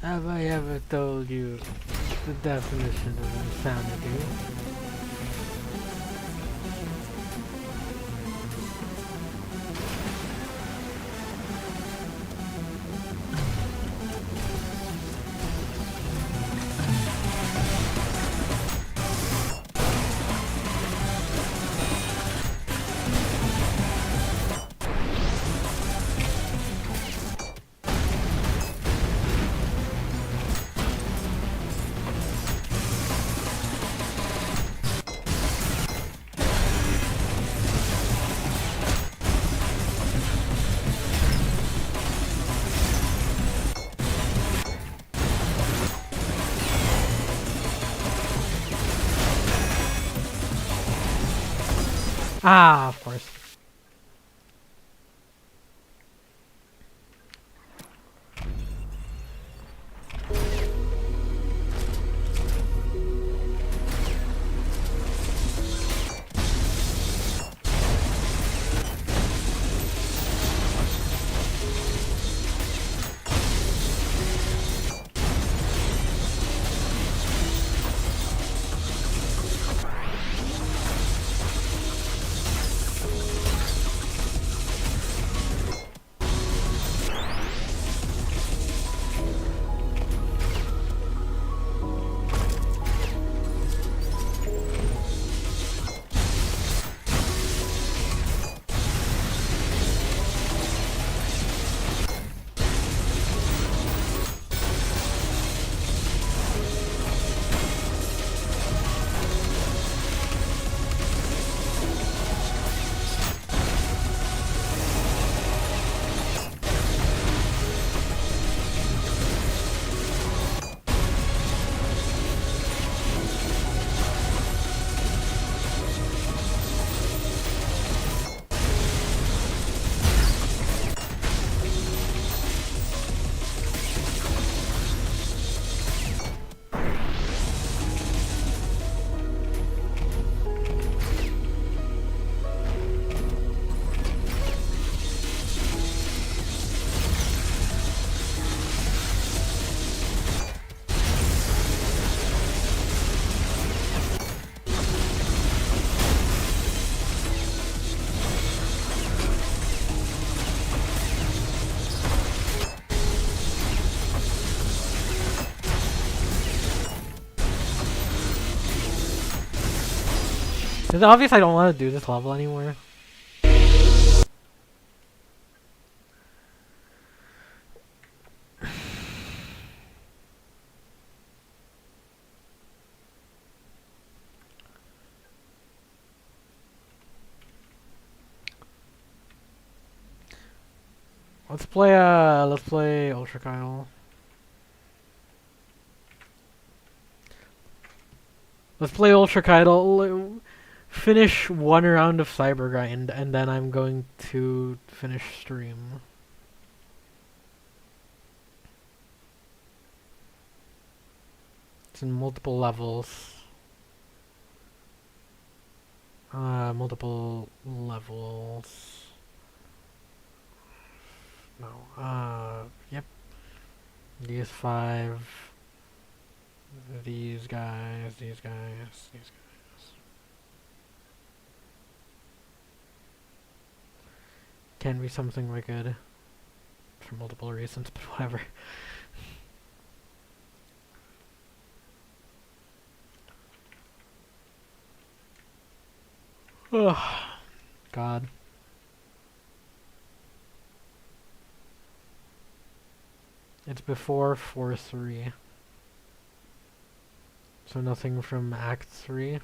Have I ever told you the definition of insanity? Ah, of course. It's obvious I don't want to do this level anymore. Let's play ultrakidle. Let's play ultrakidle. Finish one round of cyber grind, and then I'm going to finish stream. It's in multiple levels. Multiple levels. No. Yep. These 5. These guys. These guys. These guys. Can't be something wicked for multiple reasons, but whatever. Ugh. God. It's before 4-3. So nothing from Act 3.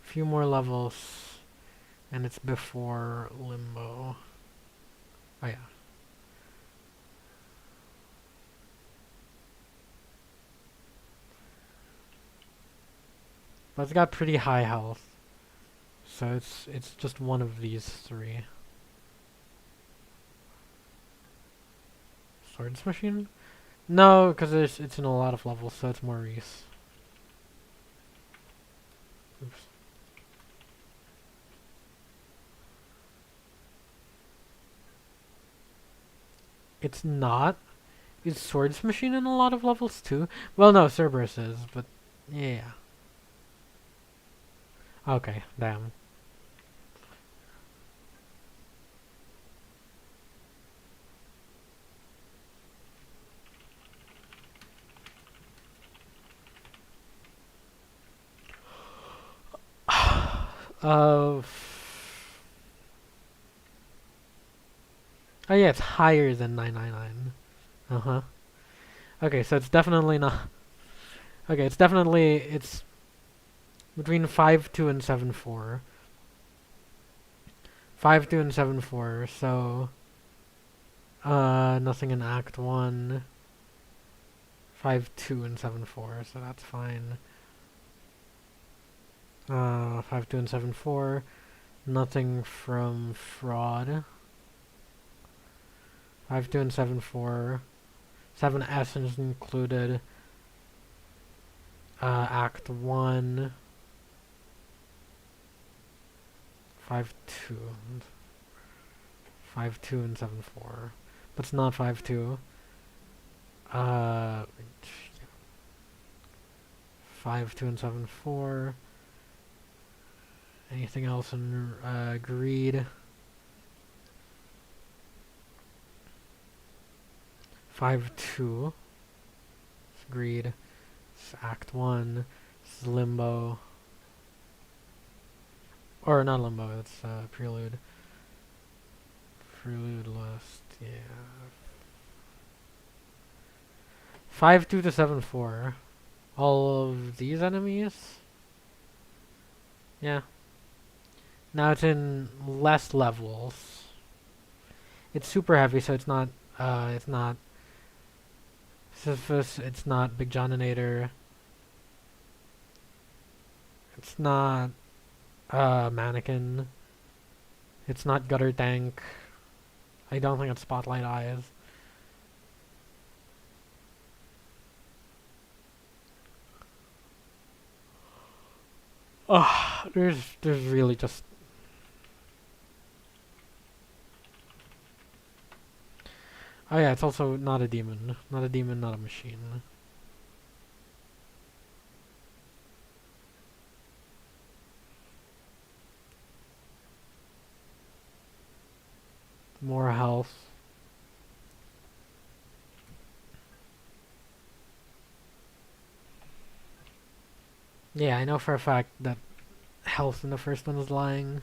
Few more levels, and it's before Limbo. Oh yeah. But it's got pretty high health. So it's just one of these three. Swords Machine? No, because it's in a lot of levels, so it's Maurice. Oops. It's not. Is Swords Machine in a lot of levels too? Well, no, Cerberus is, but yeah. Okay, damn. Uh. Oh yeah, it's higher than 999. Uh huh. Okay, so it's definitely not. Okay, it's between 5-2 and 7-4. 5-2 and 7-4. So nothing in Act 1. 5-2 and 7-4. So that's fine. 5-2 and 7-4. Nothing from Fraud. 5-2 and 7-4. 7S is included. Act 1. 5-2. 5-2 and 7-4. But it's not 5-2. 5-2 and 7-4. Anything else in Greed? 5-2. It's Greed. It's Act 1. It's Limbo. Or not Limbo, it's Prelude. Prelude Lust, yeah. 5-2 to 7-4. All of these enemies? Yeah. Now it's in less levels. It's super heavy, so it's not Sisyphus, it's not Big Johninator. It's not Mannequin. It's not Gutter Tank. I don't think it's Spotlight Eyes. Oh, there's really just. Oh yeah, it's also not a demon. Not a demon, not a machine. More health. Yeah, I know for a fact that health in the first one is lying.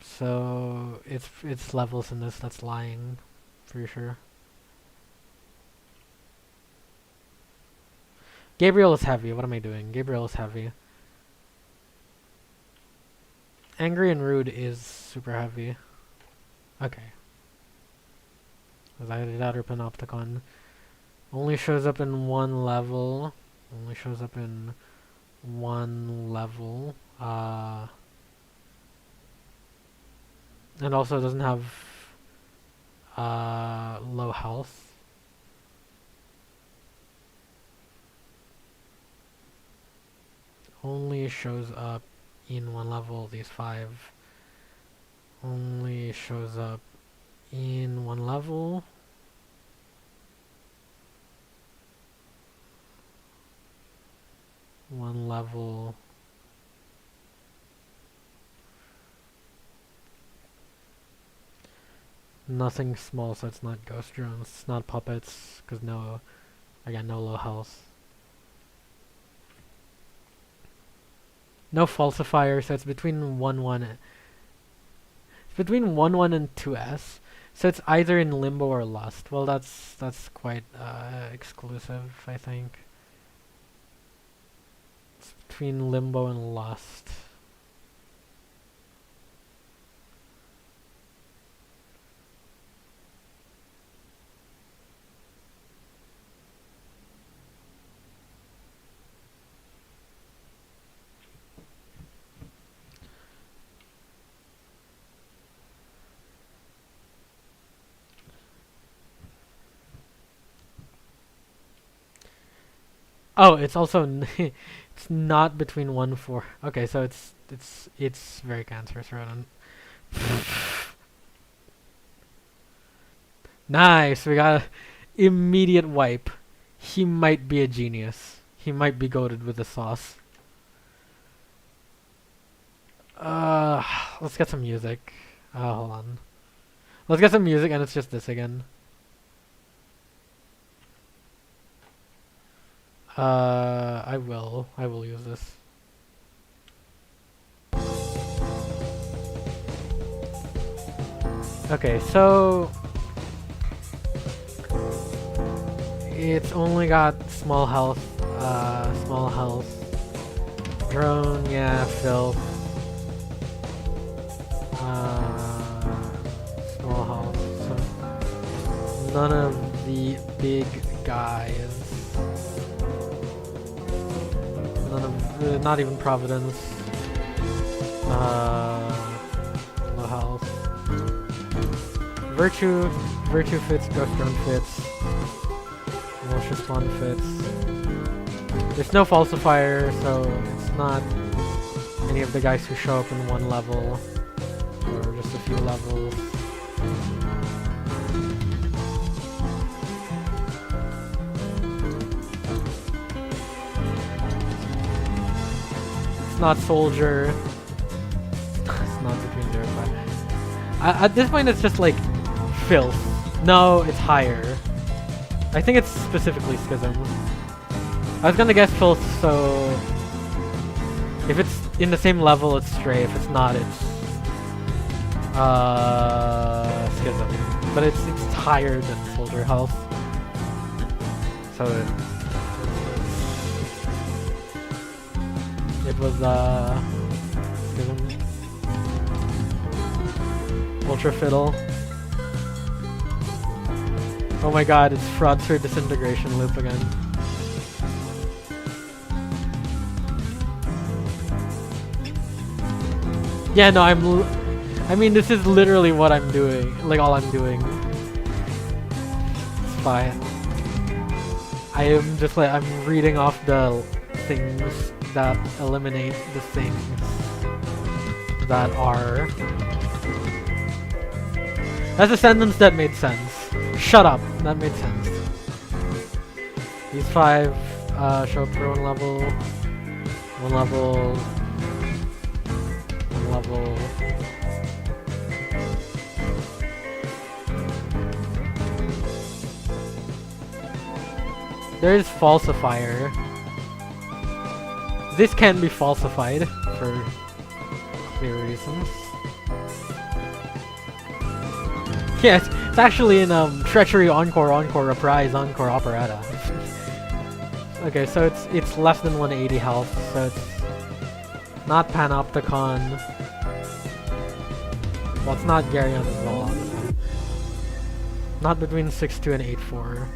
So it's levels in this that's lying, for sure. Gabriel is heavy. What am I doing? Gabriel is heavy. Angry and Rude is super heavy. Okay. Anxiety Daughter Panopticon. Only shows up in one level. Only shows up in one level. And also doesn't have low health. Only shows up in one level, these 5. only shows up in one level. One level. Nothing small, so it's not ghost drones, it's not puppets, because no, again, no low health. No falsifier, so it's between 1-1. It's between 1-1 and 2S. So it's either in limbo or lust. Well, that's quite exclusive, I think. It's between limbo and lust. Oh, it's also it's not between 1-4. Okay, so it's very cancerous rodent. Nice, we got immediate wipe. He might be a genius. He might be goated with the sauce. Let's get some music. Hold on. Let's get some music and it's just this again. I will use this. Okay, so it's only got small health, drone, yeah, filth, small health, so none of the big guys. None of, not even Providence. Low health. Virtue fits, Ghost Drone fits. Malicious One fits. There's no falsifier, so it's not any of the guys who show up in one level, or just a few levels. Not soldier. It's not between 0 and 5. At this point, it's just like filth. No, it's higher. I think it's specifically schism. I was gonna guess filth, so if it's in the same level, it's stray. If it's not, it's schism. But it's higher than soldier health. So it was Ultra Fiddle. Oh my god, it's Fraudster Disintegration Loop again. Yeah, no, I mean, this is literally what I'm doing. Like, all I'm doing. It's fine. I am just like, I'm reading off the things that eliminate the things that are. That's a sentence that made sense. Shut up, that made sense. These 5 show up for one level. One level. One level. There's falsifier. This can be falsified for clear reasons. Yes, it's actually in Treachery Encore Reprise Encore Operetta. Okay, so it's less than 180 health, so it's not Panopticon. Well, it's not Garyon as well, obviously. Not between 6-2 and 8-4.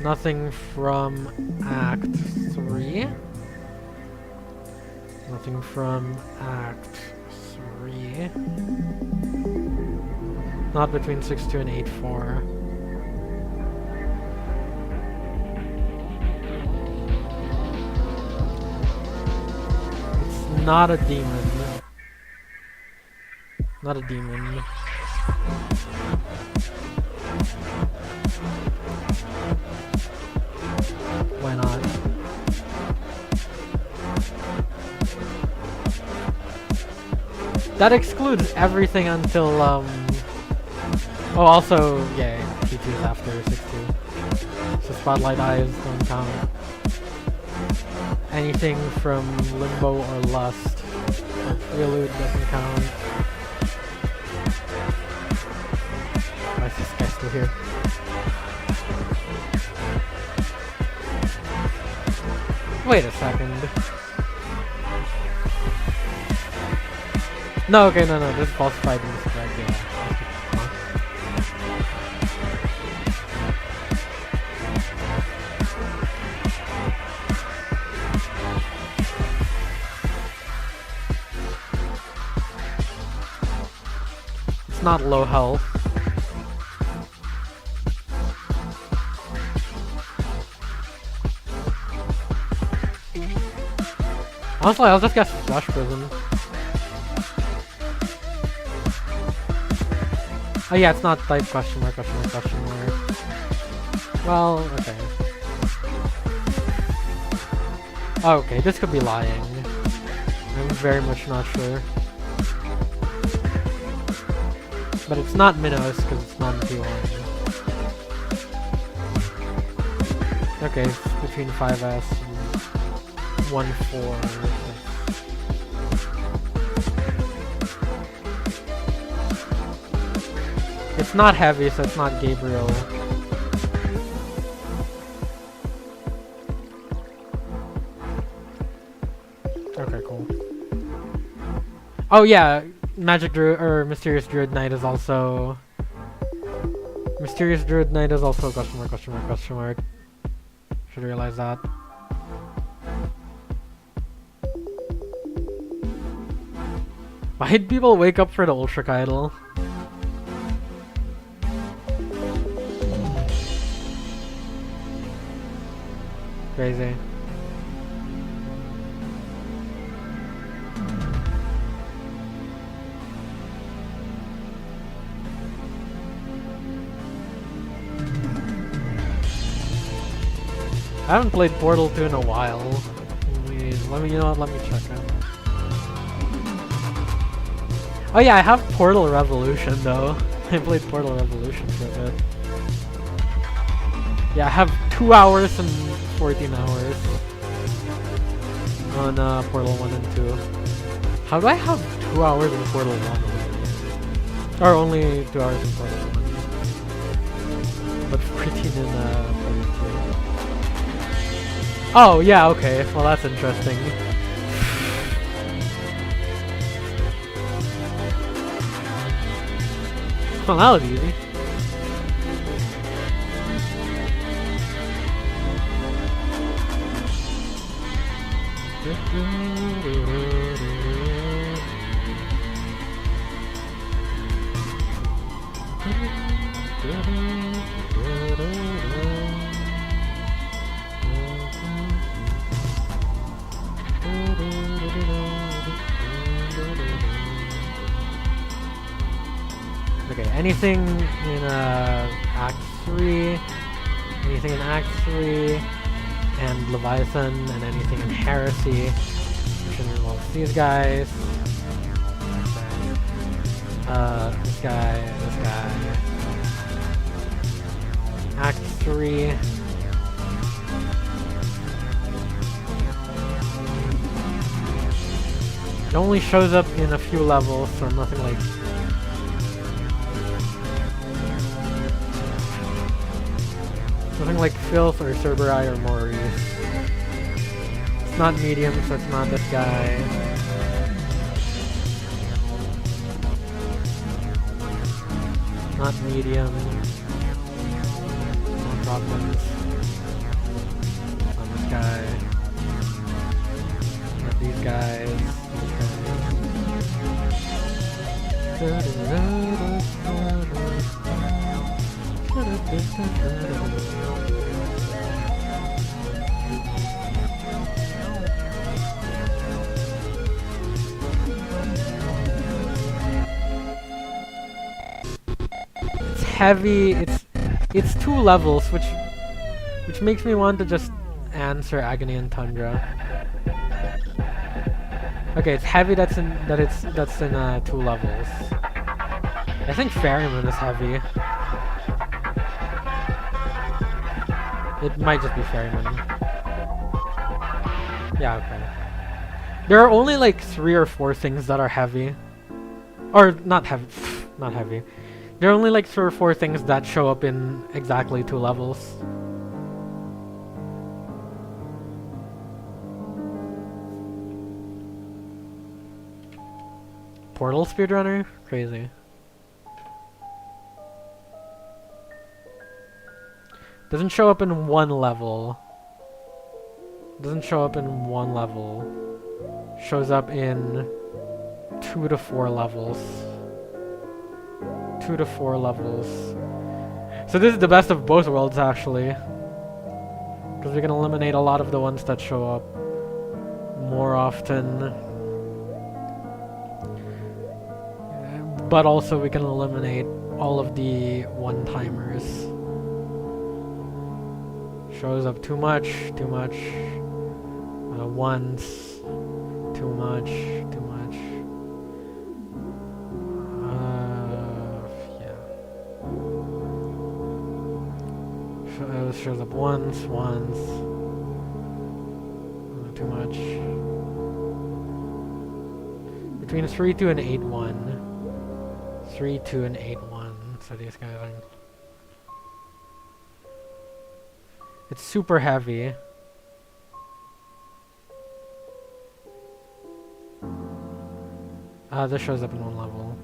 Nothing from Act 3. Nothing from Act 3. Not between 6-2 and 8-4. It's not a demon. Not a demon. Why not? That excludes everything until, oh, also, yeah, P2 is after 6-2. So Spotlight Eyes don't count. Anything from Limbo or Lust or Prelude doesn't count. Why is this guy still here? Wait a second. No, okay, no, this is falsified and this is correct, yeah. It's not low health. Honestly, I'll just guess Flush Prison. Oh yeah, it's not type question mark. Well, okay. Oh, okay, this could be lying. I'm very much not sure. But it's not Minos because it's not in P1. Okay, it's between 5S and 1-4. It's not heavy, so it's not Gabriel. Okay, cool. Oh yeah, Magic Druid or Mysterious Druid Knight is also question mark. Should realize that. Why did people wake up for the ultrakidle? Crazy. I haven't played Portal 2 in a while. Let me check it. Oh yeah, I have Portal Revolution though. I played Portal Revolution for a bit. Yeah, I have 2 hours and 14 hours on Portal 1 and 2. How do I have 2 hours in Portal 1? Or only 2 hours in Portal 1. But 14 in Portal 2. Oh, yeah, okay. Well, that's interesting. Well, that was easy. Okay, anything in Act 3, anything in Act 3, and Leviathan, and anything in Heresy, which involves these guys. This guy. Act 3. It only shows up in a few levels, so nothing like... Nothing like Filth or Cerberus or Maurice. It's not medium, so it's not this guy. Not medium. Not problems. Not this guy. Not these guys. heavy. It's 2 levels, which makes me want to just answer Agony and Tundra. Okay, it's heavy. That's in 2 levels. I think Ferryman is heavy. It might just be Ferryman. Yeah, okay. There are only like 3 or 4 things that are heavy. Or not heavy. Not heavy. There are only like 3 or 4 things that show up in exactly 2 levels. Portal speedrunner? Crazy. Doesn't show up in 1 level. Doesn't show up in 1 level. Shows up in 2 to 4 levels. 2 to 4 levels. So this is the best of both worlds, actually. Because we can eliminate a lot of the ones that show up more often. But also we can eliminate all of the one-timers. Shows up too much. Once. Too much. Yeah. Shows up once. Too much. Between 3-2 and 8-1. 3-2 and 8-1. So these guys are... It's super heavy. This shows up in 1 level.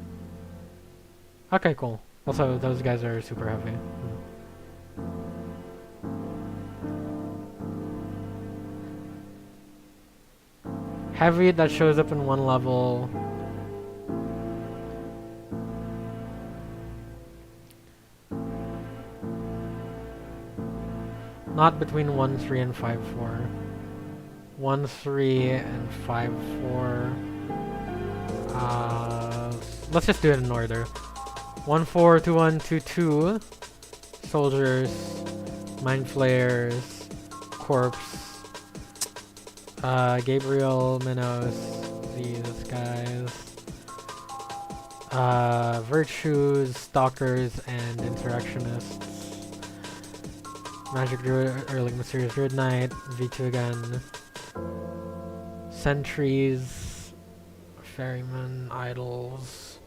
Okay, cool. Also, those guys are super heavy. Heavy that shows up in 1 level. Not between 1-3 and 5-4. 1-3 and 5-4. Let's just do it in order. 1-4, 2-1, 2-2. Soldiers, Mind Flayers, Corpse, Gabriel, Minnows, these guys. Virtues, Stalkers, and Insurrectionists. Magic Druid, Early Mysterious Druid Knight, V2 again. Sentries, Ferryman, Idols,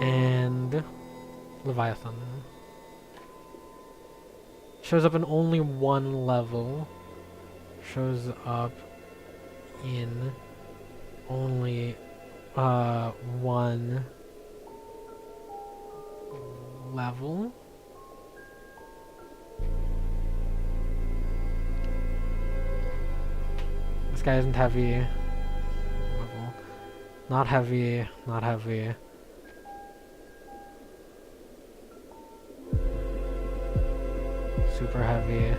and Leviathan. Shows up in only 1 level. Shows up in only 1 level. This guy isn't heavy. Level. Not heavy. Super heavy.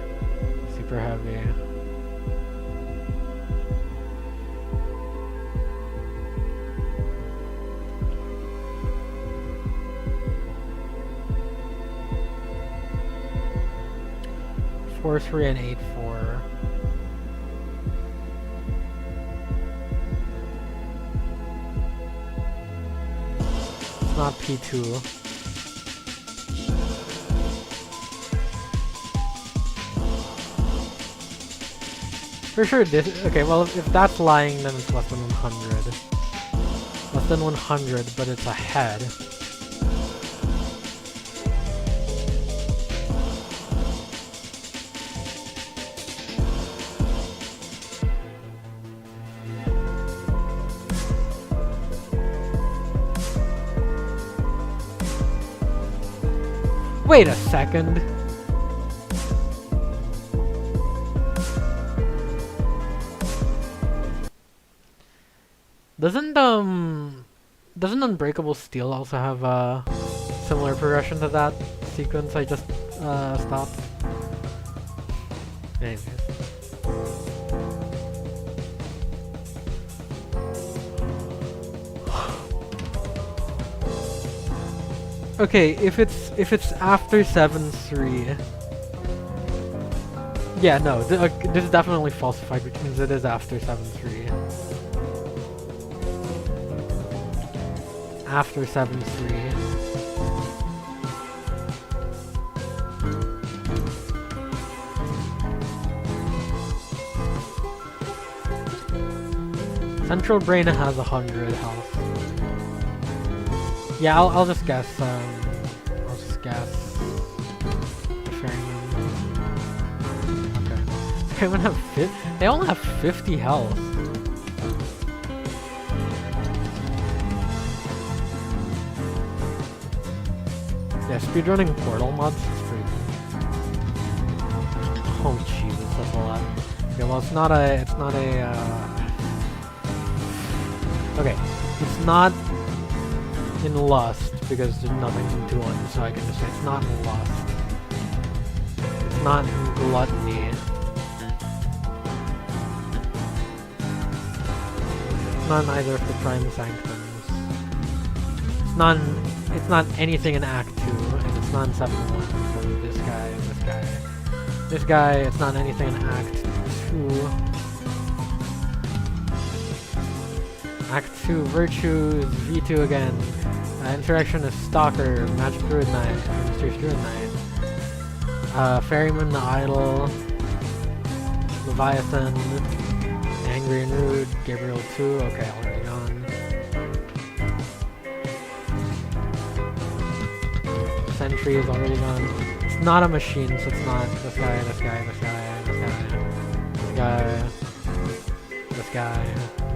4-3 and 8-4. It's not P2. For sure this... Okay, well if that's lying, then it's less than 100. Less than 100, but it's ahead. Wait a second. Doesn't Unbreakable Steel also have a similar progression to that sequence I just stopped? Anyways. Okay, if it's after 7-3. Yeah, no, this is definitely falsified, which means it is after 7-3. After 7-3. Central Brain has 100 health. Yeah, I'll just guess. I'll just guess. Ferryman. Okay. Ferryman have they all have 50 health. Yeah, speedrunning Portal mods is pretty good. Oh Jesus, that's a lot. Yeah, well, it's not a. Okay, it's not in Lust because there's nothing to one, so I can just say it's not in Lust. It's not in Gluttony. It's not in either of the Prime Sanctums. It's not anything in Act 2, and it's not in 7-1, so this guy, it's not anything in Act 2. Act 2, Virtues, V2 again. Interaction is Stalker, Magic Druid Knight, Mysterious Druid Knight. Ferryman the Idol, Leviathan, Angry and Rude, Gabriel 2, okay, already gone. Sentry is already gone. It's not a machine, so it's not this guy, this guy, this guy, this guy, this guy,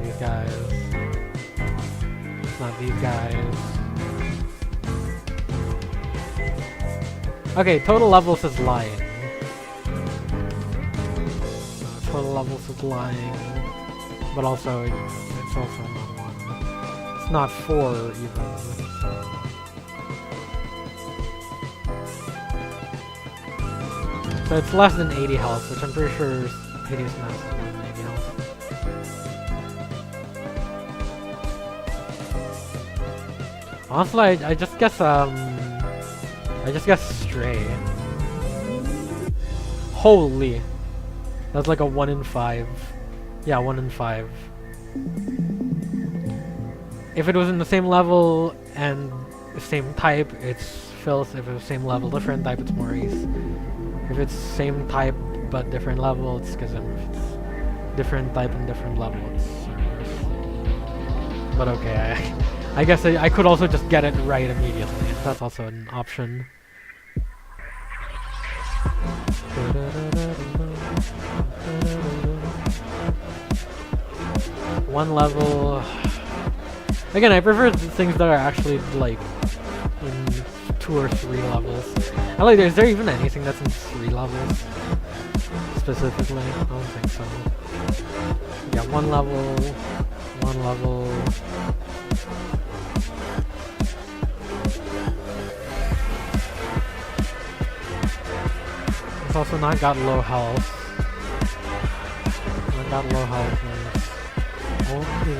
these guys. It's not these guys. Okay, total levels is lying. Total levels is lying. But also, it's also not 1. It's not 4 even. So it's less than 80 health, which I'm pretty sure is Hideous Mask is more than 80 health. Honestly, I just guess Stray. Holy! That's like a 1 in 5. Yeah, 1 in 5. If it was in the same level and the same type, it's Filth. If it was same level, different type, it's Maurice. If it's same type but different level, it's Schism. If it's different type and different level, it's Maurice. But okay, I guess I could also just get it right immediately. That's also an option. One level. Again, I prefer things that are actually like in 2 or 3 levels. And like, is there even anything that's in 3 levels specifically? I don't think so. Yeah, 1 level. 1 level. It's also not got low health. Not got low health. Only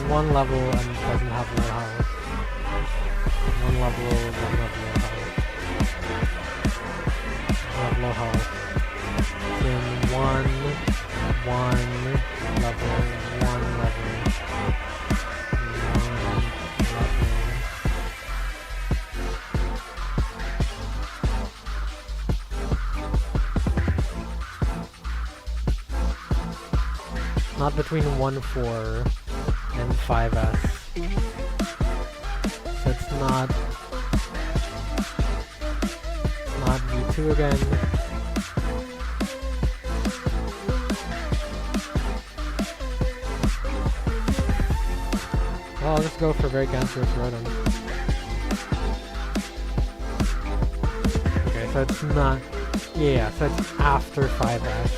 1 level and doesn't have low health. 1 level, doesn't have low health. Doesn't have low health. It's in 1 level, 1 level. Not between 1-4 and 5S. So it's not V2 again. Well, I'll just go for very cancerous rodent. Okay, so it's not. Yeah, so it's after 5S.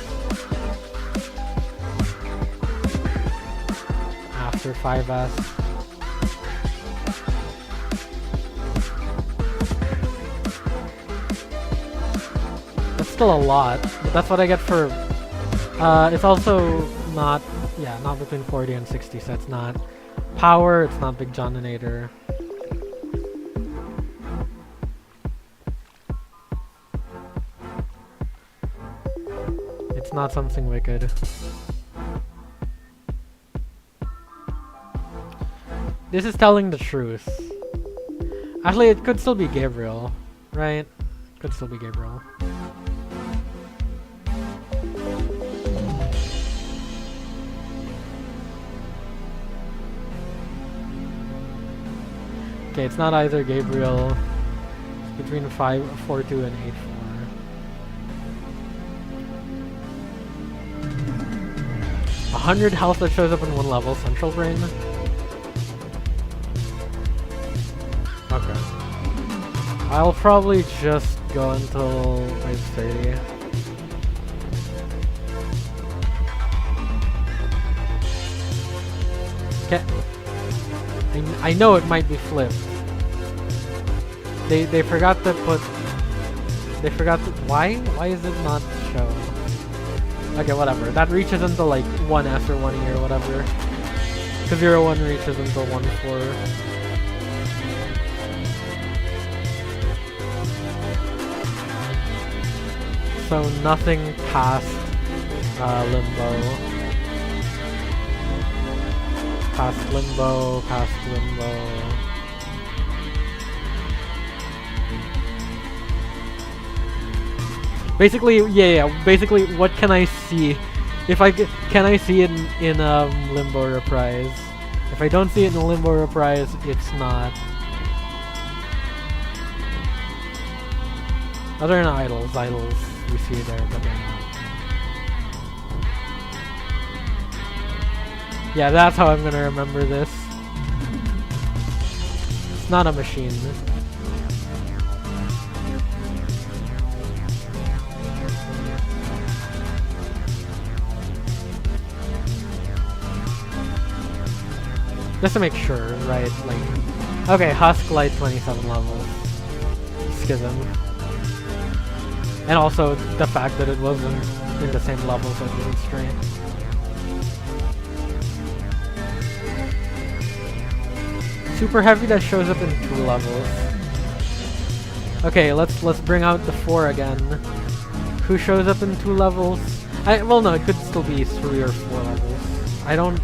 After 5S. That's still a lot, but that's what I get for. It's also not. Yeah, not between 40 and 60, so it's not Power, it's not Big Johninator. it's not something wicked. This is telling the truth. Actually, it could still be Gabriel, right? Could still be Gabriel. Okay, it's not either Gabriel. It's between 542 and 84. A 100 health that shows up in one level, Central Brain. Okay. I'll probably just go until it's 30. Okay. I know it might be flipped. They forgot to put. They forgot to. Why? Why is it not show? Okay, whatever. That reaches until like 1S or 1E or whatever. Because 01 reaches until 1-4. So nothing past Limbo. Past Limbo, past Limbo. Basically, yeah. Basically, what can I see? If I can I see it in Limbo Reprise? If I don't see it in Limbo Reprise, it's not. Other than idols, we see it there, but they're not. Yeah, that's how I'm gonna remember this. It's not a machine. Just to make sure, right? Like, okay, Husk Light 27 levels. Schism. And also the fact that it wasn't in the same level, so it wasn't straight. Super Heavy that shows up in 2 levels. Okay, let's bring out the 4 again. Who shows up in 2 levels? Well, no, it could still be 3 or 4 levels. I don't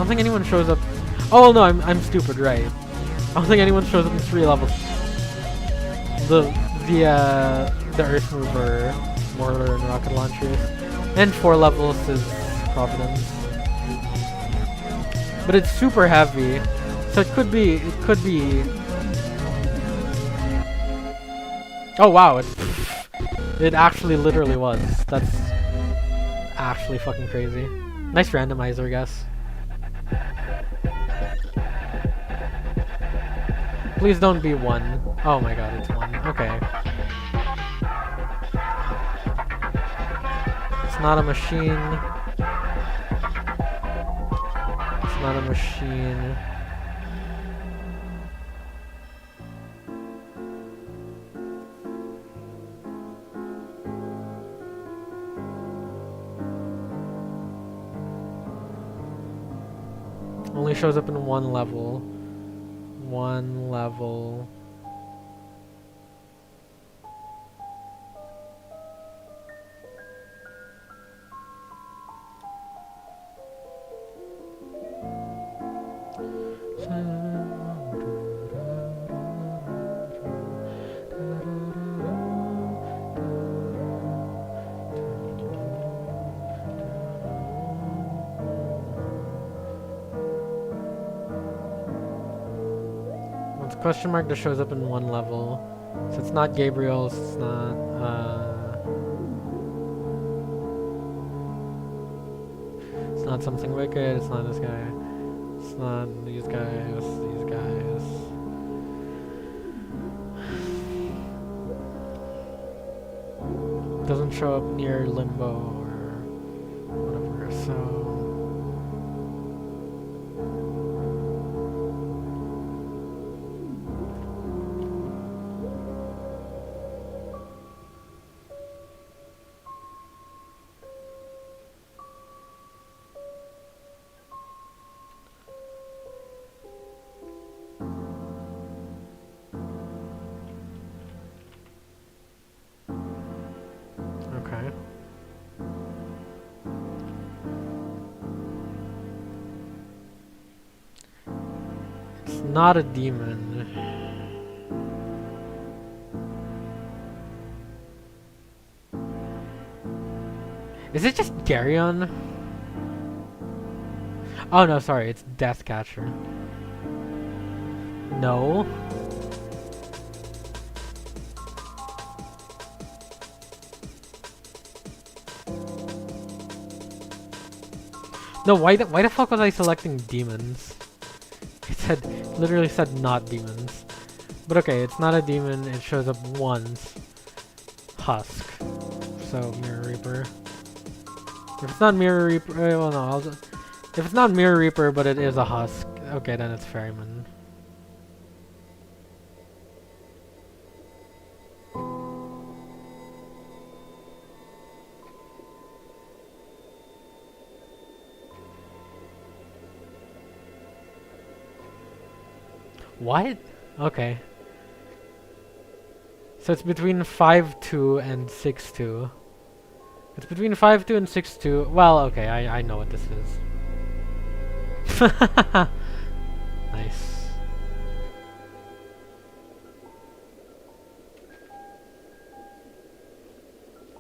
think anyone shows up. Oh no, I'm stupid, right? I don't think anyone shows up in 3 levels. The Earth Mover, Mortar, and Rocket Launchers, and 4 levels is Providence. But it's super heavy, so it could be. Oh wow, it actually literally was. That's actually fucking crazy. Nice randomizer, I guess. Please don't be 1. Oh my god, it's 1. Okay. It's not a machine. It's not a machine. Only shows up in 1 level. 1 level. Question mark that shows up in 1 level. So it's not Gabriel's, it's not it's not something wicked, it's not this guy. It's not these guys, these guys. It doesn't show up near Limbo or whatever, so okay. not a demon. Is it just Garyon? Oh no, sorry, it's Deathcatcher. No. No, why the fuck was I selecting demons? It said, literally said not demons. But okay, it's not a demon, it shows up once. Husk. So, Mirror Reaper. If it's not Mirror Reaper, well no, if it's not Mirror Reaper but it is a Husk, okay then it's Ferryman. What? Okay. So it's between 5-2 and 6-2. It's between 5-2 and 6-2. Well, okay, I know what this is. Nice.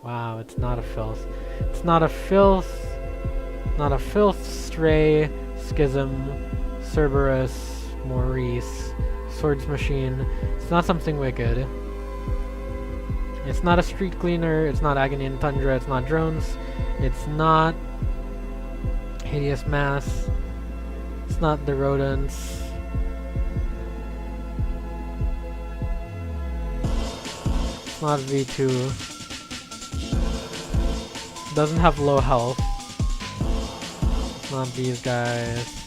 Wow, it's not a filth. It's not a filth. Not a filth, Stray, Schism, Cerberus, Maurice, Swords Machine. It's not something wicked. It's not a Street Cleaner, it's not Agony and Tundra, it's not Drones, it's not Hideous Mass, it's not the Rodents. It's not V2. Doesn't have low health. It's not these guys.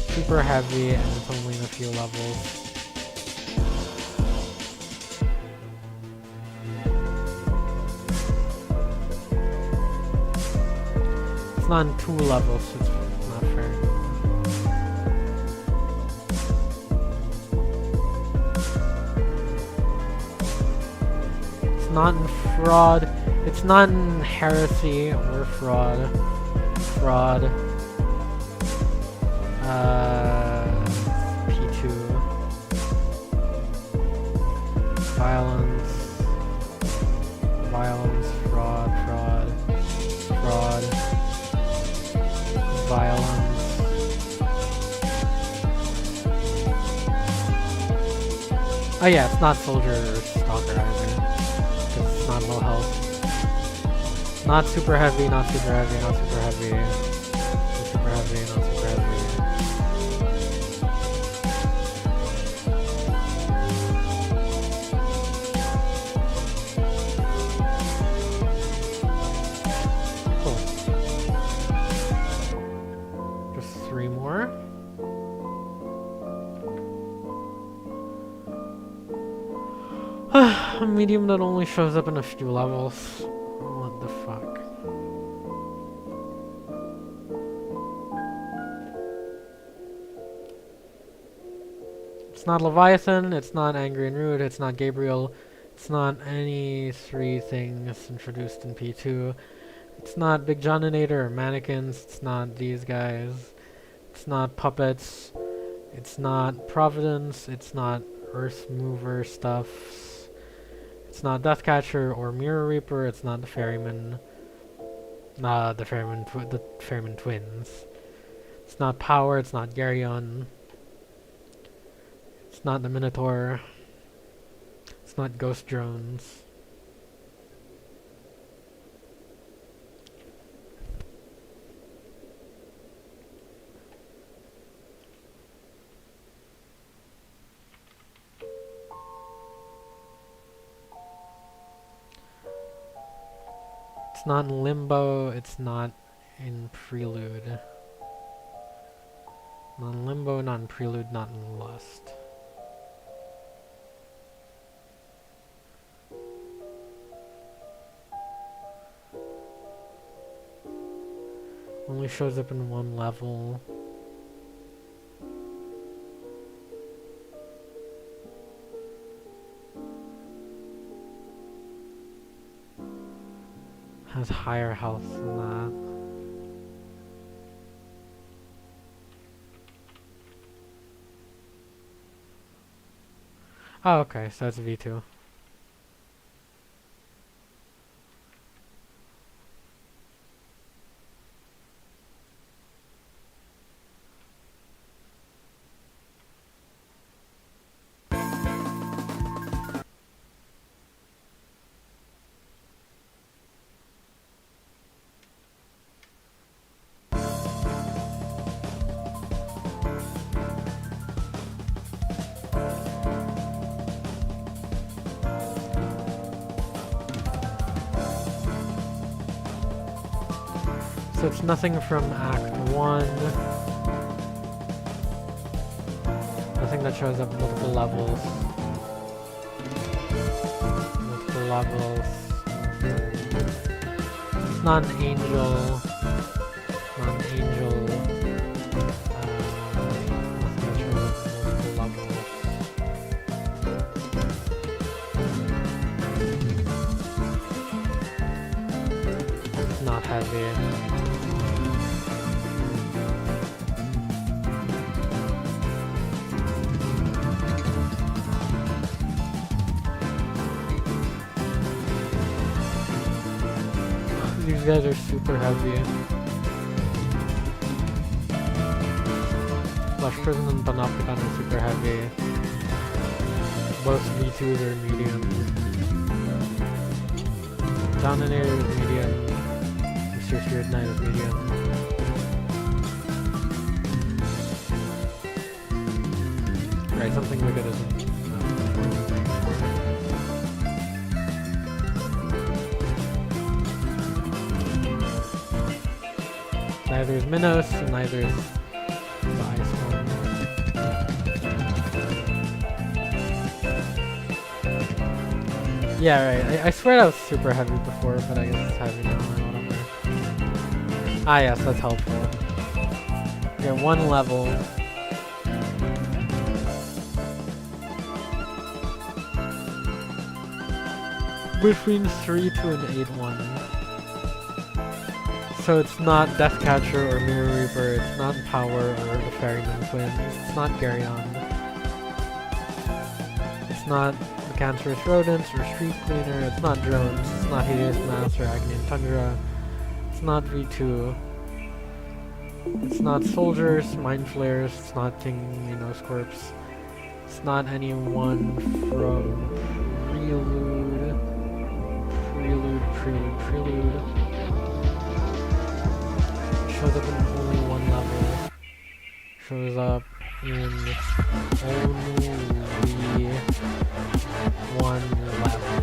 Super heavy and it's only in a few levels. It's not in 2 levels, so it's not fair. It's not in Fraud. It's not in Heresy or Fraud. Fraud. P2. Violence. Violence. Fraud. Fraud. Fraud. Violence. Oh yeah, it's not Soldier or Stalker either. Because it's not low health. Not super heavy, not super heavy, not super heavy. Not super heavy, not super heavy. A medium that only shows up in a few levels. What the fuck? It's not Leviathan, it's not Angry and Rude, it's not Gabriel, it's not any 3 things introduced in P2. It's not Big Johninator or Mannequins, it's not these guys. It's not Puppets, it's not Providence, it's not Earth Mover stuff. It's not Deathcatcher or Mirror Reaper, it's not the Ferryman. The Ferryman twins. It's not Power, it's not Garyon. It's not the Minotaur. It's not Ghost Drones. It's not in Limbo, it's not in Prelude. Not in Limbo, not in Prelude, not in Lust. Only shows up in 1 level. has higher health than that. Oh, okay, so it's V2. So it's nothing from Act 1. Nothing that shows up multiple levels. Multiple levels. It's not an angel. Not an angel. Nothing that shows up multiple levels. It's not heavy. These guys are super heavy. Flush Prison and Panopticon are super heavy. Both V2s are medium. Dominator is medium. Mr. Spirit Knight is medium. Right, something wicked isn't. Neither is Minos, and neither is the Ice one. Yeah, right. I swear that was super heavy before, but I guess it's heavy now or whatever. Ah, yes, that's helpful. You get one level. Between 3-2 and 8-1. So it's not Deathcatcher or Mirror Reaper, it's not Power or the Ferryman Twins, it's not Garyon. It's not the Cancerous Rodents or Street Cleaner, it's not Drones, it's not Hideous Mass or Agni Tundra, it's not V2. It's not Soldiers, Mind Flayers, it's not King Minos Corpse. It's not anyone from Prelude. Shows up in only one level. Shows up in only one level.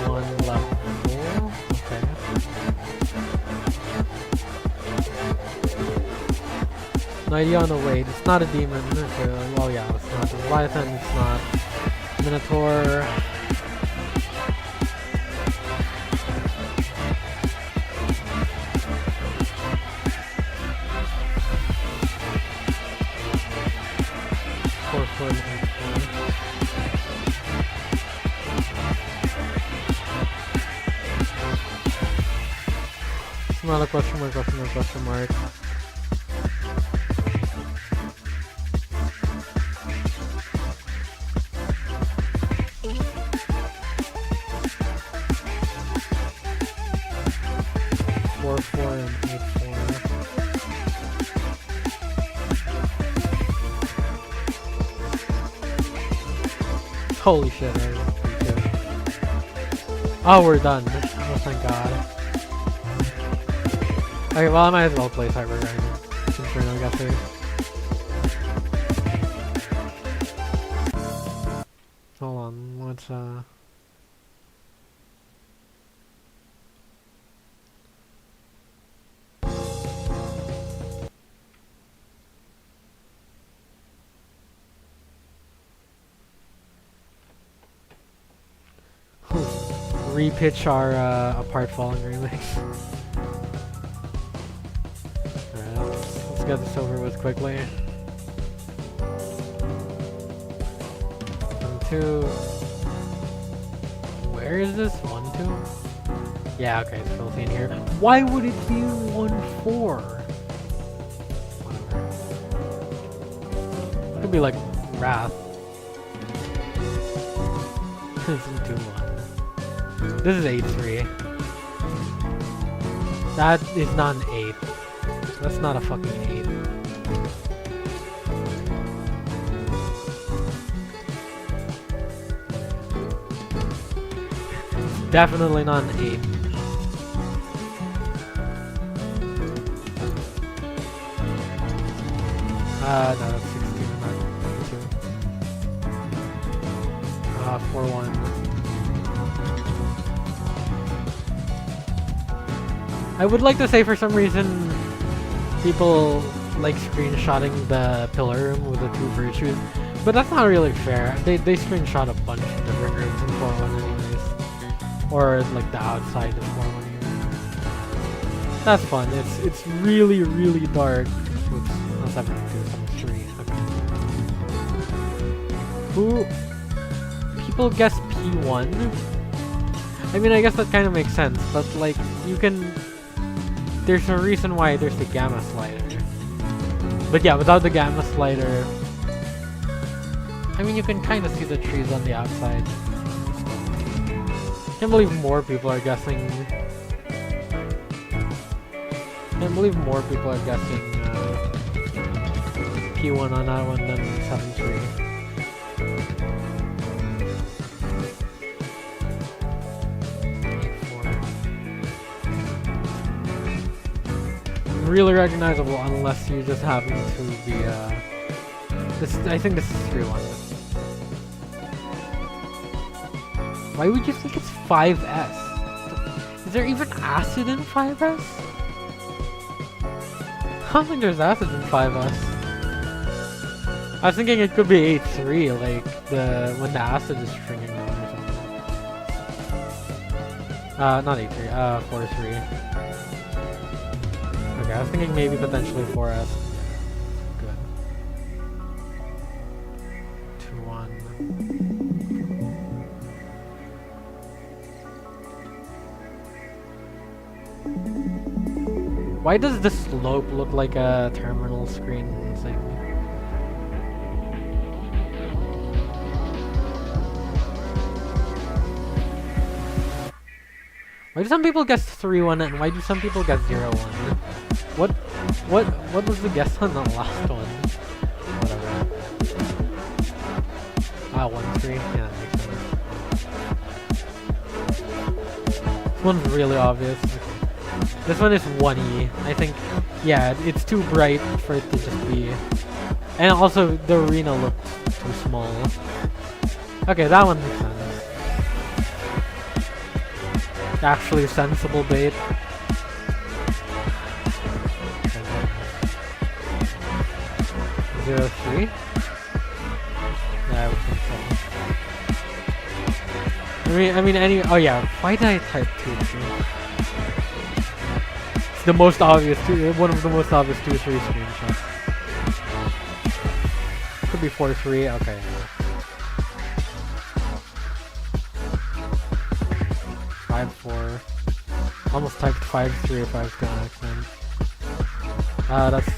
One level. Okay. No idea on the weight. It's not a demon. Well, yeah, it's not the Leviathan. It's not Minotaur. It's not a question mark. 4-4 and 8-4. Holy shit, I was pretty good. Oh, we're done. Oh, thank god. Okay, well, I might as well play Cyber Grind. Since we're not got through. Hold on, let's repitch our Apart Falling remix. Alright, let's get this over with quickly. 1, 2. Where is this? 1-2? Yeah, okay, it's filthy in here. Why would it be 1-4? Whatever. Could be like Wrath. This is 2-1. This is 8-3. That is not an 8. That's not a fucking 8. Definitely not an 8. No, that's 16, not 2. 4-1. I would like to say for some reason people like screenshotting the pillar room with the 2 virtues, but that's not really fair. They screenshot a bunch of different rooms in 4-1 anyways. Or like the outside of 4-1 even. That's fun. It's really, really dark. Oops, not 7-2, 7-3. Okay. Who people guess P1? I mean, I guess that kind of makes sense, but like you can. There's a reason why there's the gamma slider. But yeah, without the gamma slider, I mean, you can kind of see the trees on the outside. Can't believe more people are guessing. Can't believe more people are guessing P1 on that one than 7-3. Really recognizable unless you just happen to be this. I think this is 3-1. Why would you think it's 5S? Is there even acid in 5S? I don't think there's acid in 5S. I was thinking it could be 8-3, like when the acid is stringing down or something. Not 8-3, 4-3. Okay, I was thinking maybe potentially 4S. Good. 2-1. Why does the slope look like a terminal screen thing? Why do some people guess 3-1 and why do some people guess 0-1? What was the guess on the last one? Whatever. 1-3? Yeah, that makes sense. This one's really obvious. Okay. This one is 1E. I think, yeah, it's too bright for it to just be... And also, the arena looked too small. Okay, that one makes sense. Actually sensible bait. 0-3? Yeah, I would think so. I mean, oh yeah, why did I type 2-3? It's the most obvious, one of the most obvious 2-3 screenshots. Could be 4-3, okay. Yeah. 5-4. Almost typed 5-3 if I was gonna accent. That's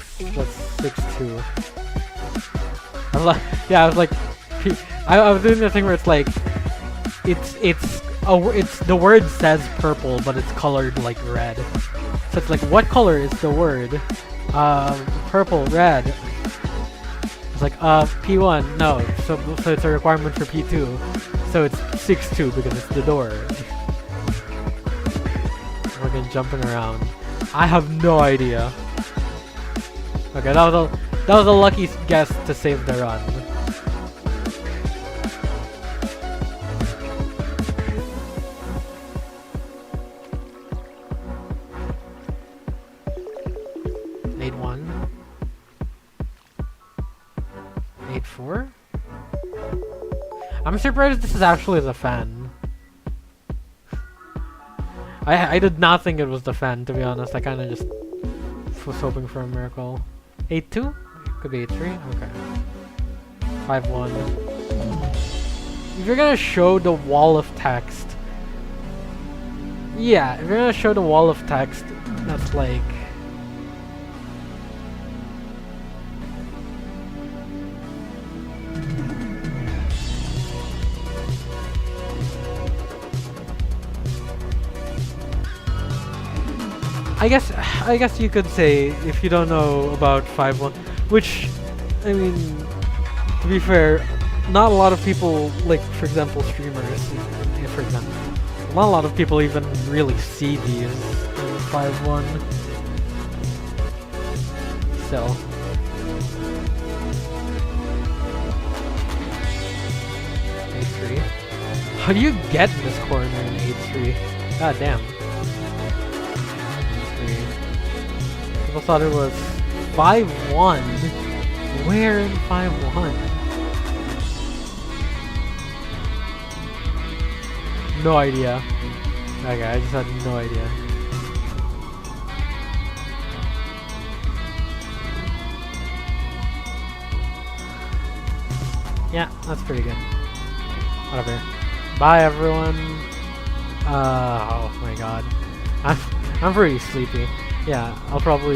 6-2. Yeah, I was like, I was doing the thing where it's like, it's the word says purple, but it's colored like red. So it's like, what color is the word? Purple, red. It's like, P1, no. So it's a requirement for P2. So it's 6-2 because it's the door. Fucking jumping around. I have no idea. Okay, that was a lucky guess to save the run. I'm surprised this is actually the fan. I did not think it was the fan, to be honest. I kind of just was hoping for a miracle. 8-2? Could be 8-3? Okay. 5-1. If you're gonna show the wall of text Yeah, if you're gonna show the wall of text, that's like... I guess you could say, if you don't know about 5.1, which, I mean, to be fair, not a lot of people, like, for example, streamers, for example, not a lot of people even really see these in 5.1. Still. A3. How do you get in this corner in A3? God damn. People thought it was 5-1. Where in 5-1? No idea. Okay, I just had no idea. Yeah, that's pretty good. Whatever. Bye everyone. Oh my god. I'm pretty sleepy. Yeah, I'll probably